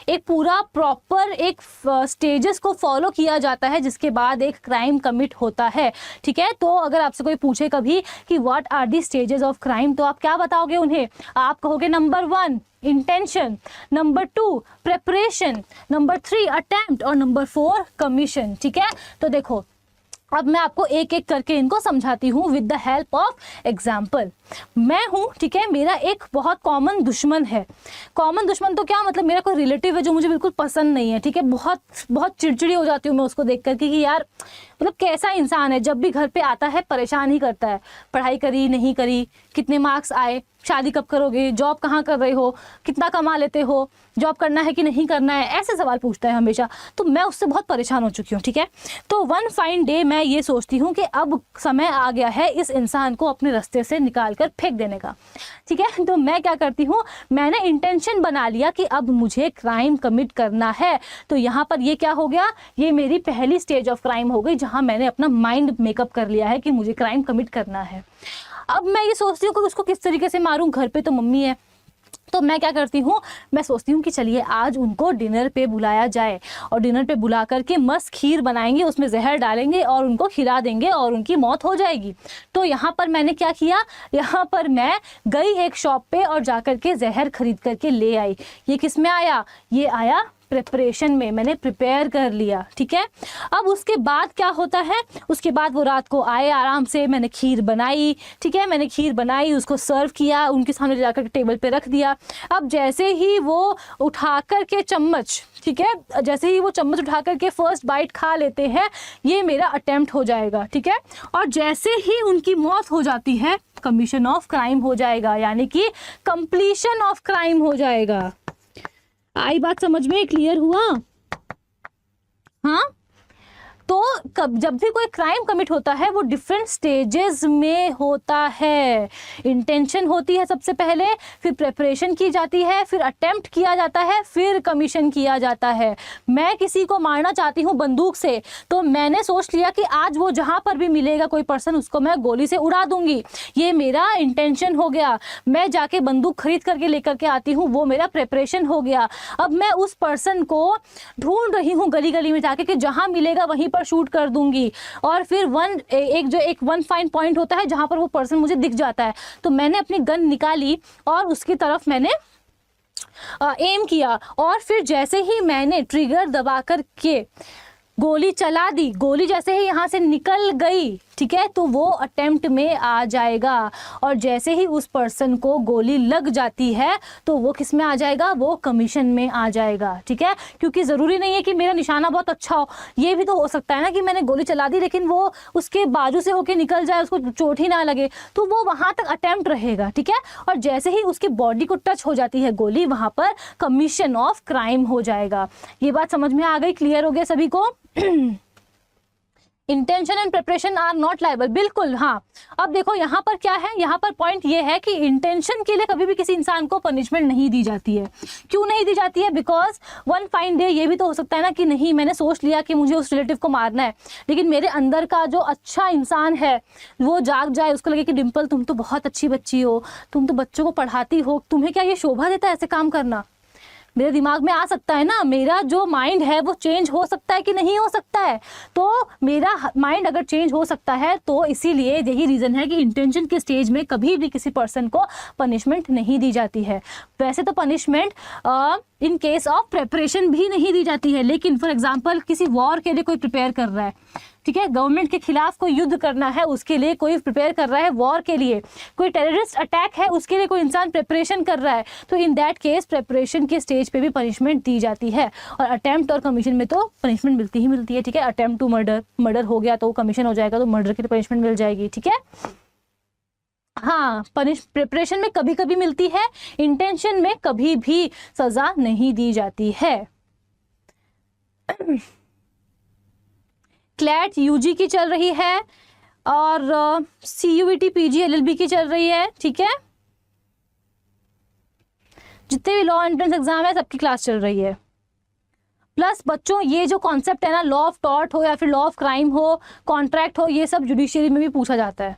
एक पूरा प्रॉपर एक स्टेजेस को फॉलो किया जाता है जिसके बाद एक क्राइम कमिट होता है, ठीक है। तो अगर आपसे कोई पूछे कभी कि what are the stages of crime, तो आप क्या बताओगे उन्हें? आप कहोगे number 1 intention, number 2 preparation, number 3 attempt और नंबर 4 कमीशन, ठीक है। तो देखो अब मैं आपको एक एक करके इनको समझाती हूँ with the help of example. मैं हूँ, ठीक है, मेरा एक बहुत कॉमन दुश्मन है। कॉमन दुश्मन तो क्या मतलब, मेरा कोई रिलेटिव है जो मुझे बिल्कुल पसंद नहीं है, ठीक है, बहुत बहुत चिड़चिड़ी हो जाती हूँ मैं उसको देख करके कि यार मतलब कैसा इंसान है, जब भी घर पे आता है परेशान ही करता है। पढ़ाई करी नहीं करी, कितने मार्क्स आए, शादी कब करोगे, जॉब कहाँ कर रहे हो, कितना कमा लेते हो, जॉब करना है कि नहीं करना है, ऐसे सवाल पूछता है हमेशा। तो मैं उससे बहुत परेशान हो चुकी हूँ, ठीक है। तो वन फाइन डे मैं ये सोचती हूँ कि अब समय आ गया है इस इंसान को अपने रास्ते से निकाल कर फेंक देने का, ठीक है। तो मैं क्या करती हूँ, मैंने इंटेंशन बना लिया कि अब मुझे क्राइम कमिट करना है। तो यहाँ पर ये क्या हो गया, ये मेरी पहली स्टेज ऑफ क्राइम हो गई, जहाँ मैंने अपना माइंड मेकअप कर लिया है कि मुझे क्राइम कमिट करना है। अब मैं ये सोचती हूँ कि उसको किस तरीके से मारूं, घर पे तो मम्मी है। तो मैं क्या करती हूँ, मैं सोचती हूँ कि चलिए आज उनको डिनर पे बुलाया जाए, और डिनर पे बुला करके मस्त खीर बनाएंगे, उसमें जहर डालेंगे और उनको खिला देंगे और उनकी मौत हो जाएगी। तो यहाँ पर मैंने क्या किया, यहाँ पर मैं गई एक शॉप पे और जाकर के जहर खरीद करके ले आई। ये किस में आया, ये आया प्रिपरेशन में, मैंने प्रिपेयर कर लिया, ठीक है। अब उसके बाद क्या होता है, उसके बाद वो रात को आए आराम से, मैंने खीर बनाई, ठीक है, मैंने खीर बनाई, उसको सर्व किया, उनके सामने जाकर टेबल पे रख दिया। अब जैसे ही वो उठा कर के चम्मच, ठीक है, जैसे ही वो चम्मच उठा करके फर्स्ट बाइट खा लेते हैं, ये मेरा अटेम्प्ट हो जाएगा, ठीक है। और जैसे ही उनकी मौत हो जाती है, कमीशन ऑफ क्राइम हो जाएगा, यानी कि कंप्लीशन ऑफ क्राइम हो जाएगा। आई बात समझ में, क्लियर हुआ? हाँ, तो जब भी कोई क्राइम कमिट होता है वो डिफरेंट स्टेजेस में होता है। इंटेंशन होती है सबसे पहले, फिर प्रेपरेशन की जाती है, फिर अटेम्प्ट किया जाता है, फिर कमीशन किया जाता है। मैं किसी को मारना चाहती हूँ बंदूक से, तो मैंने सोच लिया कि आज वो जहाँ पर भी मिलेगा कोई पर्सन, उसको मैं गोली से उड़ा दूंगी, ये मेरा इंटेंशन हो गया। मैं जाके बंदूक खरीद करके लेकर के आती हूँ, वो मेरा प्रेपरेशन हो गया। अब मैं उस पर्सन को ढूंढ रही हूँ गली गली में जाके कि जहाँ मिलेगा वहीं पर शूट कर दूंगी। और फिर एक वन फाइन पॉइंट होता है जहां पर वो पर्सन मुझे दिख जाता है, तो मैंने अपनी गन निकाली और उसकी तरफ मैंने एम किया और फिर जैसे ही मैंने ट्रिगर दबा कर के गोली चला दी, गोली जैसे ही यहाँ से निकल गई, ठीक है, तो वो अटेम्प्ट में आ जाएगा। और जैसे ही उस पर्सन को गोली लग जाती है तो वो किस में आ जाएगा, वो कमीशन में आ जाएगा, ठीक है। क्योंकि ज़रूरी नहीं है कि मेरा निशाना बहुत अच्छा हो, ये भी तो हो सकता है ना कि मैंने गोली चला दी लेकिन वो उसके बाजू से होके निकल जाए, उसको चोट ही ना लगे, तो वो वहाँ तक अटेम्प्ट रहेगा, ठीक है। और जैसे ही उसकी बॉडी को टच हो जाती है गोली, वहाँ पर कमीशन ऑफ क्राइम हो जाएगा। ये बात समझ में आ गई, क्लियर हो गया सभी को? Intention and preparation are not liable, बिल्कुल हाँ। अब देखो यहाँ पर क्या है, यहाँ पर पॉइंट ये है कि इंटेंशन के लिए कभी भी किसी इंसान को पनिशमेंट नहीं दी जाती है। क्यों नहीं दी जाती है? बिकॉज वन फाइन डे ये भी तो हो सकता है ना कि नहीं, मैंने सोच लिया कि मुझे उस रिलेटिव को मारना है, लेकिन मेरे अंदर का जो अच्छा इंसान है वो जाग जाए, उसको लगे कि डिम्पल तुम तो बहुत अच्छी बच्ची हो, तुम तो बच्चों को पढ़ाती हो, तुम्हें क्या ये शोभा देता है ऐसे काम करना? मेरे दिमाग में आ सकता है ना, मेरा जो माइंड है वो चेंज हो सकता है कि नहीं हो सकता है। तो मेरा माइंड अगर चेंज हो सकता है तो इसीलिए यही रीज़न है कि इंटेंशन के स्टेज में कभी भी किसी पर्सन को पनिशमेंट नहीं दी जाती है। वैसे तो punishment in case of preparation भी नहीं दी जाती है, लेकिन फॉर एग्जांपल किसी वॉर के लिए कोई प्रिपेयर कर रहा है, ठीक है, गवर्नमेंट के खिलाफ कोई युद्ध करना है, उसके लिए कोई प्रिपेयर कर रहा है वॉर के लिए, कोई टेररिस्ट अटैक है उसके लिए कोई इंसान प्रिपरेशन कर रहा है, तो इन दैट केस प्रिपरेशन के स्टेज पे भी पनिशमेंट दी जाती है। और अटेम्प्ट और कमीशन में तो पनिशमेंट मिलती ही मिलती है, ठीक है। अटेम्प्ट टू मर्डर, मर्डर हो गया तो कमीशन हो जाएगा, तो मर्डर की पनिशमेंट मिल जाएगी, ठीक है। हाँ, प्रिपरेशन में कभी कभी मिलती है, इंटेंशन में कभी भी सजा नहीं दी जाती है। क्लैट यूजी की चल रही है और CUET PG LLB की चल रही है, ठीक है। जितने भी लॉ एंट्रेंस एग्जाम है सबकी क्लास चल रही है। प्लस बच्चों ये जो कॉन्सेप्ट है ना, लॉ ऑफ टॉर्ट हो या फिर लॉ ऑफ क्राइम हो, कॉन्ट्रैक्ट हो, ये सब जुडिशियरी में भी पूछा जाता है,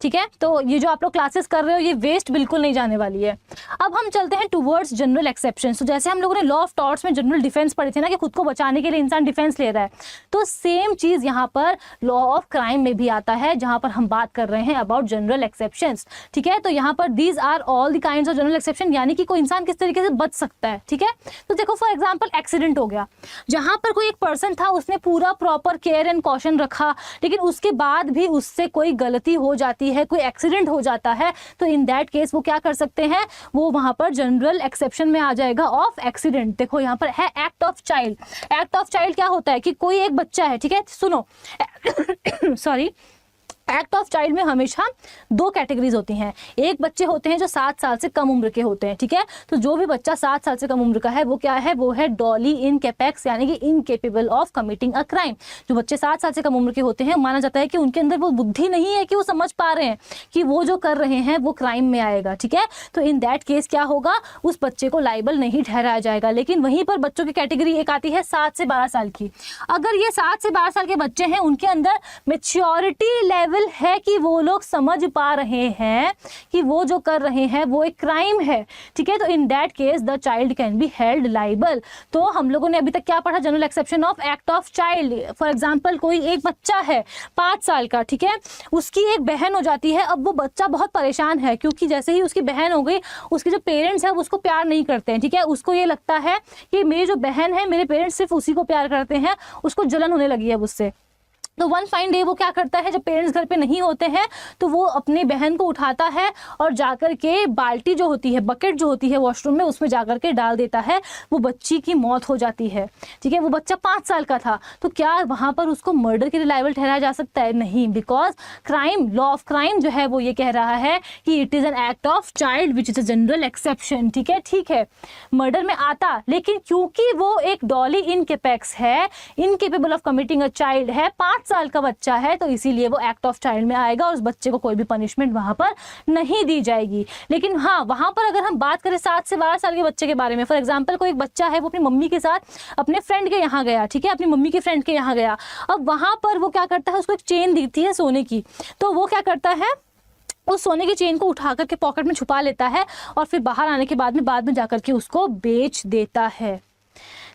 ठीक है। तो ये जो आप लोग क्लासेस कर रहे हो ये वेस्ट बिल्कुल नहीं जाने वाली है। अब हम चलते हैं टुवर्ड्स जनरल एक्सेप्शन। तो जैसे हम लोगों ने लॉ ऑफ टॉर्ट्स में जनरल डिफेंस पढ़े थे ना कि खुद को बचाने के लिए इंसान डिफेंस ले रहा है, तो सेम चीज़ यहाँ पर लॉ ऑफ क्राइम में भी आता है, जहाँ पर हम बात कर रहे हैं अबाउट जनरल एक्सेप्शंस, ठीक है। तो यहाँ पर these are all the kinds of general exception, यानी कि कोई इंसान किस तरीके से बच सकता है, ठीक है। तो देखो फॉर एग्जाम्पल एक्सीडेंट हो गया, जहाँ पर कोई एक पर्सन था, उसने पूरा प्रॉपर केयर एंड कॉशन रखा, लेकिन उसके बाद भी उससे कोई गलती हो जाती है, कोई एक्सीडेंट हो जाता है, तो इन दैट केस वो क्या कर सकते हैं, वो वहां पर जनरल एक्सेप्शन में आ जाएगा ऑफ एक्सीडेंट। देखो यहाँ पर है act of child. Act of child क्या होता है कि कोई एक बच्चा है, ठीक है, सुनो सॉरी, एक्ट ऑफ चाइल्ड में हमेशा दो कैटेगरीज होती हैं। एक बच्चे होते हैं जो 7 साल से कम उम्र के होते हैं, ठीक है। तो जो भी बच्चा 7 साल से कम उम्र का है वो क्या है, वो है डॉली इनकेपेक्स, यानी कि incapable of committing a crime. जो बच्चे 7 साल से कम उम्र के होते हैं, माना जाता है कि उनके अंदर वो बुद्धि नहीं है कि वो समझ पा रहे हैं कि वो जो कर रहे हैं वो क्राइम में आएगा, ठीक है। तो इन दैट केस क्या होगा, उस बच्चे को लाइबल नहीं ठहराया जाएगा। लेकिन वहीं पर बच्चों की कैटेगरी एक आती है 7 से 12 साल की। अगर ये 7 से 12 साल के बच्चे हैं, उनके अंदर मेच्योरिटी लेवल है कि वो लोग समझ पा रहे हैं कि वो जो कर रहे हैं वो एक क्राइम है, ठीक है। तो इन that case the child can be held liable. तो हम लोगों ने अभी तक क्या पढ़ा, general exception of act of child. For example कोई एक बच्चा है 5 साल का, ठीक है, उसकी एक बहन हो जाती है। अब वो बच्चा बहुत परेशान है क्योंकि जैसे ही उसकी बहन हो गई, उसके जो पेरेंट्स हैं वो उसको प्यार नहीं करते हैं, ठीक है। उसको ये लगता है कि मेरी जो बहन है, मेरे पेरेंट्स सिर्फ उसी को प्यार करते हैं, उसको जलन होने लगी है उससे। तो वन फाइन डे वो क्या करता है, जब पेरेंट्स घर पे नहीं होते हैं तो वो अपनी बहन को उठाता है और जाकर के बाल्टी जो होती है, बकेट जो होती है वॉशरूम में, उसमें जाकर के डाल देता है। वो बच्ची की मौत हो जाती है, ठीक है। वो बच्चा 5 साल का था, तो क्या वहाँ पर उसको मर्डर के लिए लायबल ठहराया जा सकता है? नहीं, because crime, law of crime जो है वो ये कह रहा है कि it is an act of child which is a general exception, ठीक है। ठीक है, मर्डर में आता, लेकिन क्योंकि वो एक डॉली इनकेपेक्स है, incapable of committing a child है, 5 साल का बच्चा है, तो इसीलिए वो एक्ट ऑफ चाइल्ड में आएगा और उस बच्चे को कोई भी पनिशमेंट वहां पर नहीं दी जाएगी। लेकिन हाँ, वहां पर अगर हम बात करें 7 से 12 साल के बच्चे के बारे में, फॉर एग्जांपल कोई एक बच्चा है, वो अपनी मम्मी के साथ अपने फ्रेंड के यहाँ गया, ठीक है, अपनी मम्मी के फ्रेंड के यहाँ गया। अब वहां पर वो क्या करता है, उसको एक चेन दिखती है सोने की, तो वो क्या करता है, उस सोने की चेन को उठा करके पॉकेट में छुपा लेता है और फिर बाहर आने के बाद में जाकर के उसको बेच देता है,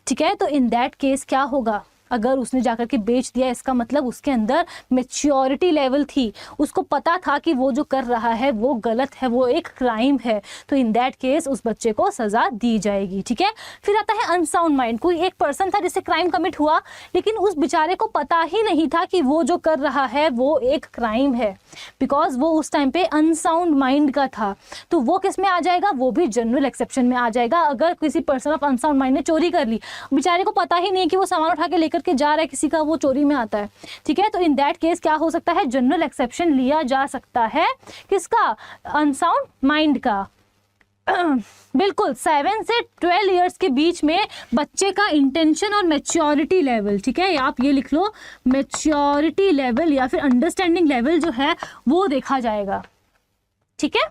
ठीक है। तो इन दैट केस क्या होगा, अगर उसने जाकर के बेच दिया, इसका मतलब उसके अंदर मेच्योरिटी लेवल थी, उसको पता था कि वो जो कर रहा है वो गलत है, वो एक क्राइम है, तो इन दैट केस उस बच्चे को सजा दी जाएगी। ठीक है, फिर आता है अनसाउंड माइंड। कोई एक पर्सन था जिससे क्राइम कमिट हुआ, लेकिन उस बेचारे को पता ही नहीं था कि वो जो कर रहा है वो एक क्राइम है, बिकॉज वो उस टाइम पे अनसाउंड माइंड का था। तो वो किस में आ जाएगा? वो भी जनरल एक्सेप्शन में आ जाएगा। अगर किसी पर्सन ऑफ अनसाउंड माइंड ने चोरी कर ली, बेचारे को पता ही नहीं कि वो सामान उठा के लेकर के जा रहा है किसी का, वो चोरी में आता है। ठीक है, तो इन दैट केस क्या हो सकता है? जनरल एक्सेप्शन लिया जा सकता है। किसका? अनसाउंड माइंड का। बिल्कुल 7 से 12 इयर्स के बीच में बच्चे का इंटेंशन और मैच्योरिटी लेवल, ठीक है, आप ये लिख लो, मैच्योरिटी लेवल या फिर अंडरस्टैंडिंग लेवल जो है वो देखा जाएगा। ठीक है,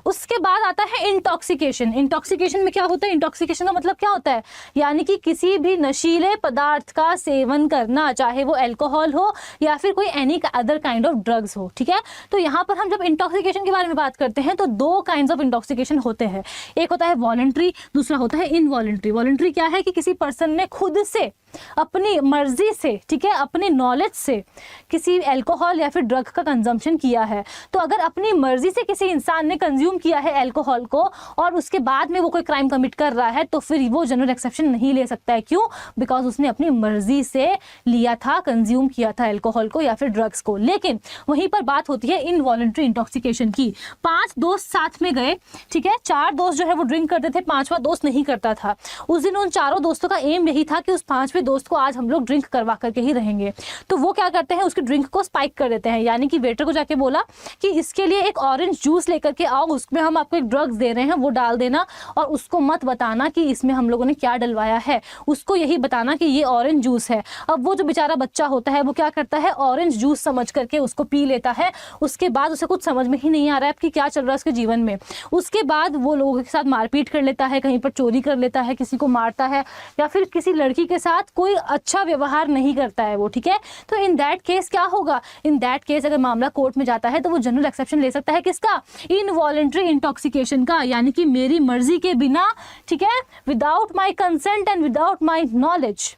उसके बाद आता है इंटॉक्सिकेशन। इंटॉक्सिकेशन में क्या होता है? इंटॉक्सिकेशन का मतलब क्या होता है? यानी कि किसी भी नशीले पदार्थ का सेवन करना, चाहे वो अल्कोहल हो या फिर कोई any other kind of drugs हो। ठीक है, तो यहाँ पर हम जब इंटॉक्सिकेशन के बारे में बात करते हैं तो 2 काइंड्स ऑफ इंटॉक्सिकेशन होते हैं। एक होता है वॉलंटरी, दूसरा होता है इनवॉलंटरी। वॉलंटरी क्या है? कि किसी पर्सन ने खुद से अपनी मर्जी से, ठीक है, अपनी नॉलेज से किसी अल्कोहल या फिर ड्रग का कंजम्पशन किया है। तो अगर अपनी मर्जी से किसी इंसान ने कंज्यूम किया है अल्कोहल को और उसके बाद में वो कोई क्राइम कमिट कर रहा है, तो फिर वो जनरल एक्सेप्शन नहीं ले सकता है। क्यों? बिकॉज उसने अपनी मर्जी से लिया था, कंज्यूम किया था अल्कोहल को या फिर ड्रग्स को। लेकिन वहीं पर बात होती है इनवॉलंटरी इंटॉक्सिकेशन की। 5 दोस्त साथ में गए, ठीक है, 4 दोस्त जो है वो ड्रिंक करते थे, 5वां दोस्त नहीं करता था। उस दिन उन 4 दोस्तों का एम यही था कि उस 5वें दोस्त को आज हम लोग ड्रिंक करवा करके ही रहेंगे। तो वो क्या करते हैं? उसकी ड्रिंक को स्पाइक कर देते हैं, यानी कि वेटर को जाके बोला कि इसके लिए एक ऑरेंज जूस लेकर के आओ, उसमें हम आपको एक ड्रग्स दे रहे हैं, वो डाल देना, और उसको मत बताना कि इसमें हम लोगों ने क्या डलवाया है, उसको यही बताना कि ये ऑरेंज जूस है। अब वो जो बेचारा बच्चा होता है वो क्या करता है? ऑरेंज जूस समझ करके उसको पी लेता है। उसके बाद उसे कुछ समझ में ही नहीं आ रहा है कि क्या चल रहा है उसके जीवन में। उसके बाद वो लोगों के साथ मारपीट कर लेता है, कहीं पर चोरी कर लेता है, किसी को मारता है, या फिर किसी लड़की के साथ कोई अच्छा व्यवहार नहीं करता है वो। ठीक है, तो इन दैट केस क्या होगा? इन दैट केस अगर मामला कोर्ट में जाता है तो वो जनरल एक्सेप्शन ले सकता है। किसका? इनवॉलंटरी इंटॉक्सिकेशन का, यानी कि मेरी मर्जी के बिना, ठीक है, without my consent and without my knowledge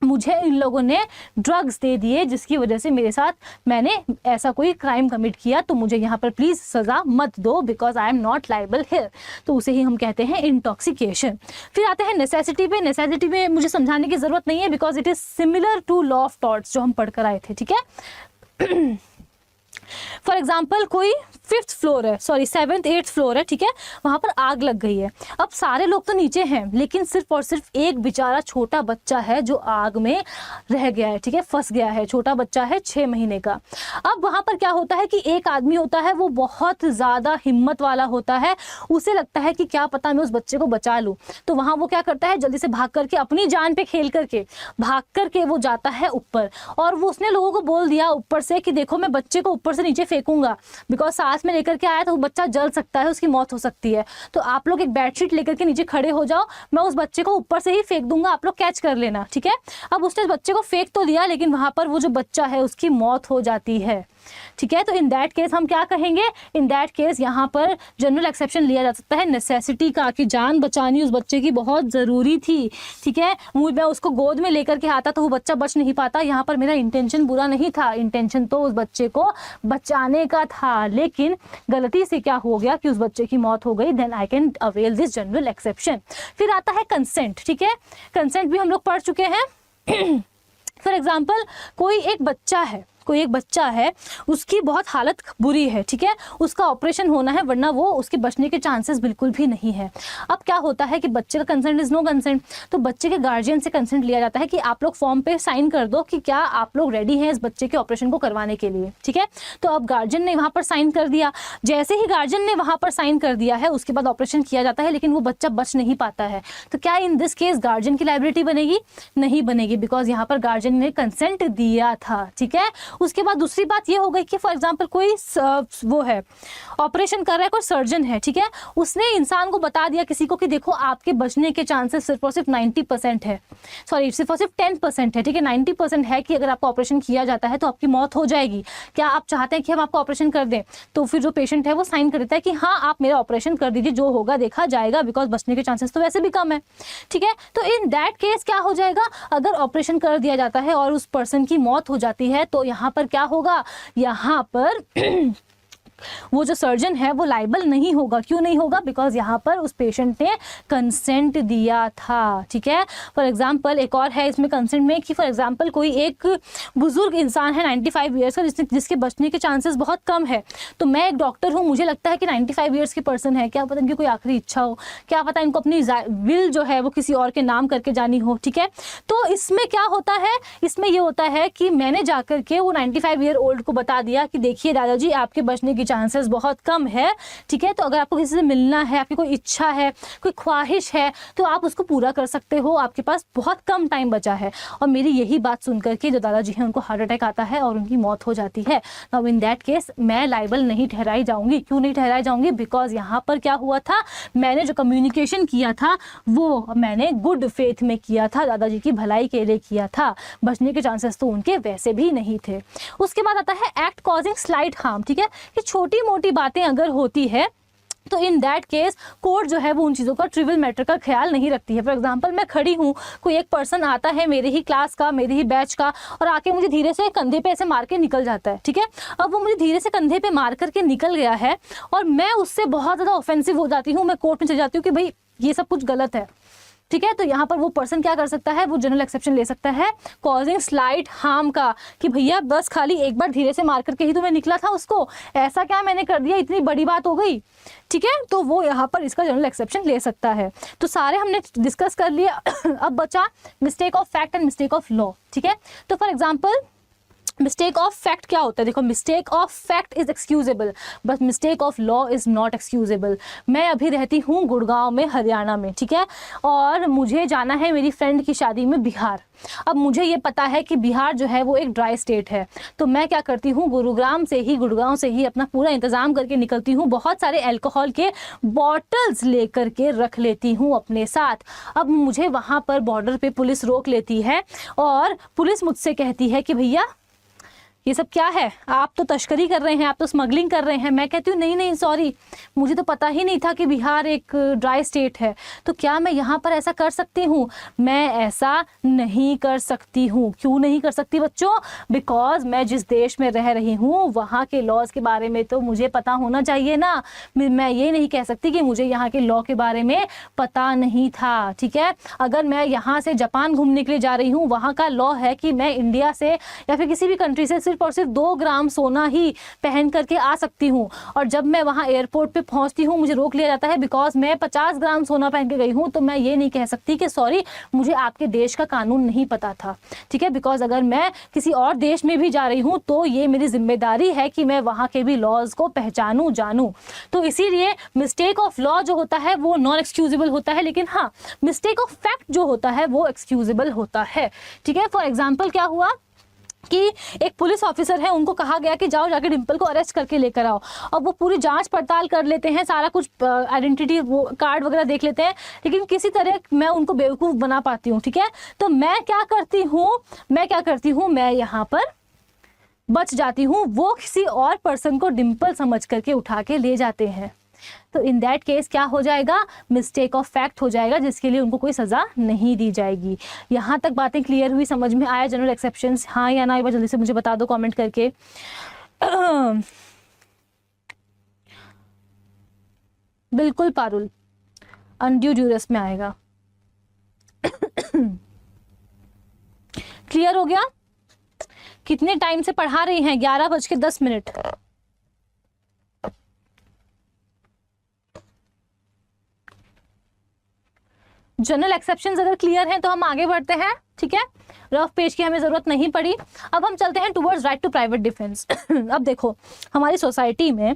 मुझे इन लोगों ने ड्रग्स दे दिए, जिसकी वजह से मेरे साथ मैंने ऐसा कोई क्राइम कमिट किया, तो मुझे यहाँ पर प्लीज सजा मत दो, because I am not liable here. तो उसे ही हम कहते हैं इंटॉक्सिकेशन। फिर आते हैं नेसेसिटी पे। नेसेसिटी में मुझे समझाने की जरूरत नहीं है, because it is similar to law of torts जो हम पढ़कर आए थे। ठीक है, फॉर एग्जाम्पल कोई 5th फ्लोर है, सॉरी 7th 8th फ्लोर है, ठीक है, वहां पर आग लग गई है। अब सारे लोग तो नीचे हैं, लेकिन सिर्फ और सिर्फ एक बेचारा छोटा बच्चा है जो आग में रह गया है, ठीक है, फंस गया है। छोटा बच्चा है 6 महीने का। अब वहां पर क्या होता है कि एक आदमी होता है, वो बहुत ज्यादा हिम्मत वाला होता है, उसे लगता है कि क्या पता मैं उस बच्चे को बचा लूं। तो वहां वो क्या करता है? जल्दी से भाग करके, अपनी जान पे खेल करके भाग करके वो जाता है ऊपर, और वो उसने लोगों को बोल दिया ऊपर से कि देखो मैं बच्चे को ऊपर से नीचे फेंकूंगा, बिकॉज सांस में लेकर के आया तो वो बच्चा जल सकता है, उसकी मौत हो सकती है। तो आप लोग एक बेडशीट लेकर के नीचे खड़े हो जाओ, मैं उस बच्चे को ऊपर से ही फेंक दूंगा, आप लोग कैच कर लेना। ठीक है, अब उसने बच्चे को फेंक तो दिया, लेकिन वहां पर वो जो बच्चा है उसकी मौत हो जाती है। ठीक है, तो इन दैट केस हम क्या कहेंगे? इन दैट केस यहाँ पर जनरल एक्सेप्शन लिया जा सकता है नेसेसिटी का, कि जान बचानी उस बच्चे की बहुत जरूरी थी। ठीक है, मैं उसको गोद में लेकर के आता तो वो बच्चा बच नहीं पाता। यहाँ पर मेरा इंटेंशन बुरा नहीं था, इंटेंशन तो उस बच्चे को बचाने का था, लेकिन गलती से क्या हो गया कि उस बच्चे की मौत हो गई। Then I can avail this general exception. फिर आता है कंसेंट। ठीक है, कंसेंट भी हम लोग पढ़ चुके हैं। फॉर एग्जाम्पल कोई एक बच्चा है, उसकी बहुत हालत बुरी है, ठीक है, उसका ऑपरेशन होना है, वरना वो उसके बचने के चांसेस बिल्कुल भी नहीं है। अब क्या होता है कि बच्चे का कंसेंट इज नो कंसेंट, तो बच्चे के गार्जियन से कंसेंट लिया जाता है कि आप लोग फॉर्म पे साइन कर दो कि क्या आप लोग रेडी हैं इस बच्चे के ऑपरेशन को करवाने के लिए। ठीक है, तो अब गार्जियन ने वहां पर साइन कर दिया। जैसे ही गार्जियन ने वहां पर साइन कर दिया है, उसके बाद ऑपरेशन किया जाता है, लेकिन वो बच्चा बच नहीं पाता है। तो क्या इन दिस केस गार्जियन की लायबिलिटी बनेगी? नहीं बनेगी, बिकॉज यहाँ पर गार्जियन ने कंसेंट दिया था। ठीक है, उसके बाद दूसरी बात ये हो गई कि फॉर एग्जांपल कोई वो है ऑपरेशन कर रहा है, कोई सर्जन है, ठीक है, उसने इंसान को बता दिया किसी को कि देखो आपके बचने के चांसेस सिर्फ और सिर्फ 90% है, सॉरी सिर्फ और सिर्फ 10% है, ठीक है, 90% है कि अगर आपका ऑपरेशन किया जाता है तो आपकी मौत हो जाएगी, क्या आप चाहते हैं कि हम आपका ऑपरेशन कर दें? तो फिर जो पेशेंट है वो साइन कर देता है कि हाँ आप मेरा ऑपरेशन कर दीजिए, जो होगा देखा जाएगा, बिकॉज बचने के चांसेस तो वैसे भी कम है, ठीक है। तो इन दैट केस क्या हो जाएगा, अगर ऑपरेशन कर दिया जाता है और उस पर्सन की मौत हो जाती है तो यहाँ पर क्या होगा, यहाँ पर वो जो सर्जन है वो लाइबल नहीं होगा। क्यों नहीं होगा? बिकॉज यहाँ पर उस पेशेंट ने कंसेंट दिया था, ठीक है। फॉर एग्जांपल एक और है इसमें कंसेंट में कि फॉर एग्जांपल कोई एक बुजुर्ग इंसान है 95 ईयर्स का, जिसके बचने के चांसेस बहुत कम है, तो मैं एक डॉक्टर हूँ, मुझे लगता है कि 95 ईयर्स की पर्सन है, क्या पता इनकी कोई आखिरी इच्छा हो, क्या पता इनको अपनी विल जो है वो किसी और के नाम करके जानी हो, ठीक है। तो इसमें क्या होता है, इसमें ये होता है कि मैंने जाकर के वो 95 ईयर ओल्ड को बता दिया कि देखिए दादाजी आपके बचने की चांसेस बहुत कम है, ठीक है, तो अगर आपको किसी से मिलना है, आपकी कोई इच्छा है, कोई ख्वाहिश है, तो आप उसको पूरा कर सकते हो, आपके पास बहुत कम टाइम बचा है। और मेरी यही बात सुनकर के जो दादाजी हैं उनको हार्ट अटैक आता है और उनकी मौत हो जाती है। नाउ इन दैट केस मैं लाइबल नहीं ठहराई जाऊंगी। क्यों नहीं ठहराई जाऊंगी? बिकॉज यहाँ पर क्या हुआ था, मैंने जो कम्युनिकेशन किया था वो मैंने गुड फेथ में किया था, दादाजी की भलाई के लिए किया था, बचने के चांसेस तो उनके वैसे भी नहीं थे। उसके बाद आता है एक्ट कॉजिंग स्लाइट हार्म, ठीक है, कि छोटी मोटी बातें अगर होती है तो इन दैट केस कोर्ट जो है वो उन चीज़ों का ट्रिवियल मैटर का ख्याल नहीं रखती है। फॉर एग्जांपल मैं खड़ी हूँ, कोई एक पर्सन आता है मेरे ही क्लास का, मेरे ही बैच का, और आके मुझे धीरे से कंधे पे ऐसे मार के निकल जाता है, ठीक है। अब वो मुझे धीरे से कंधे पे मार करके निकल गया है और मैं उससे बहुत ज़्यादा ऑफेंसिव हो जाती हूँ, मैं कोर्ट में चली जाती हूँ कि भाई ये सब कुछ गलत है, ठीक है। तो यहाँ पर वो पर्सन क्या कर सकता है, वो जनरल एक्सेप्शन ले सकता है कॉजिंग स्लाइट हार्म का, कि भैया बस खाली एक बार धीरे से मार करके ही तो मैं निकला था उसको, ऐसा क्या मैंने कर दिया, इतनी बड़ी बात हो गई, ठीक है। तो वो यहाँ पर इसका जनरल एक्सेप्शन ले सकता है। तो सारे हमने डिस्कस कर लिया। अब बचा mistake of fact and mistake of law, ठीक है। तो for example mistake of fact क्या होता है, देखो mistake of fact is excusable but mistake of law is not excusable. मैं अभी रहती हूँ गुड़गांव में, हरियाणा में, ठीक है, और मुझे जाना है मेरी फ्रेंड की शादी में बिहार। अब मुझे ये पता है कि बिहार जो है वो एक ड्राई स्टेट है, तो मैं क्या करती हूँ, गुरुग्राम से ही, गुड़गांव से ही अपना पूरा इंतजाम करके निकलती हूँ, बहुत सारे अल्कोहल के बॉटल्स लेकर के रख लेती हूँ अपने साथ। अब मुझे वहाँ पर बॉर्डर पे पुलिस रोक लेती है और पुलिस मुझसे कहती है कि भैया ये सब क्या है, आप तो तस्करी कर रहे हैं, आप तो स्मगलिंग कर रहे हैं। मैं कहती हूँ नहीं नहीं सॉरी, मुझे तो पता ही नहीं था कि बिहार एक ड्राई स्टेट है, तो क्या मैं यहाँ पर ऐसा कर सकती हूँ? मैं ऐसा नहीं कर सकती हूँ। क्यों नहीं कर सकती बच्चों? बिकॉज मैं जिस देश में रह रही हूँ वहाँ के लॉज के बारे में तो मुझे पता होना चाहिए ना। मैं ये नहीं कह सकती कि मुझे यहाँ के लॉ के बारे में पता नहीं था, ठीक है। अगर मैं यहाँ से जापान घूमने के लिए जा रही हूँ, वहाँ का लॉ है कि मैं इंडिया से या फिर किसी भी कंट्री से सिर्फ और सिर्फ 2 ग्राम सोना ही पहन करके आ सकती हूँ, और जब मैं वहाँ एयरपोर्ट पे पहुँचती हूँ मुझे रोक लिया जाता है बिकॉज मैं 50 ग्राम सोना पहन के गई हूँ। तो मैं ये नहीं कह सकती कि सॉरी मुझे आपके देश का कानून नहीं पता था, ठीक है। बिकॉज अगर मैं किसी और देश में भी जा रही हूँ तो ये मेरी जिम्मेदारी है कि मैं वहाँ के भी लॉज को पहचानूँ, जानूँ। तो इसीलिए मिस्टेक ऑफ लॉ जो होता है वो नॉन एक्सक्यूजेबल होता है, लेकिन हाँ मिस्टेक ऑफ फैक्ट जो होता है वो एक्सक्यूजेबल होता है, ठीक है। फॉर एग्जाम्पल क्या हुआ कि एक पुलिस ऑफिसर है, उनको कहा गया कि जाओ जाके डिम्पल को अरेस्ट करके लेकर आओ। अब वो पूरी जांच पड़ताल कर लेते हैं, सारा कुछ आइडेंटिटी वो कार्ड वगैरह देख लेते हैं, लेकिन किसी तरह मैं उनको बेवकूफ़ बना पाती हूँ, ठीक है। तो मैं क्या करती हूँ, मैं यहाँ पर बच जाती हूँ, वो किसी और पर्सन को डिम्पल समझ करके उठा के ले जाते हैं। तो इन दैट केस क्या हो जाएगा, मिस्टेक ऑफ फैक्ट हो जाएगा, जिसके लिए उनको कोई सज़ा नहीं दी जाएगी। यहाँ तक बातें क्लियर हुई, समझ में आया जनरल एक्सेप्शंस, हाँ या ना? एक बार जल्दी से मुझे बता दो कमेंट करके। बिल्कुल पारुल, अनड्यू ड्यूरस में आएगा। क्लियर हो गया? कितने टाइम से पढ़ा रही हैं? 11:10। जनरल एक्सेप्शंस अगर क्लियर हैं तो हम आगे बढ़ते हैं, ठीक है। रफ पेज की हमें जरूरत नहीं पड़ी। अब हम चलते हैं towards right to private defence. अब देखो हमारी सोसाइटी में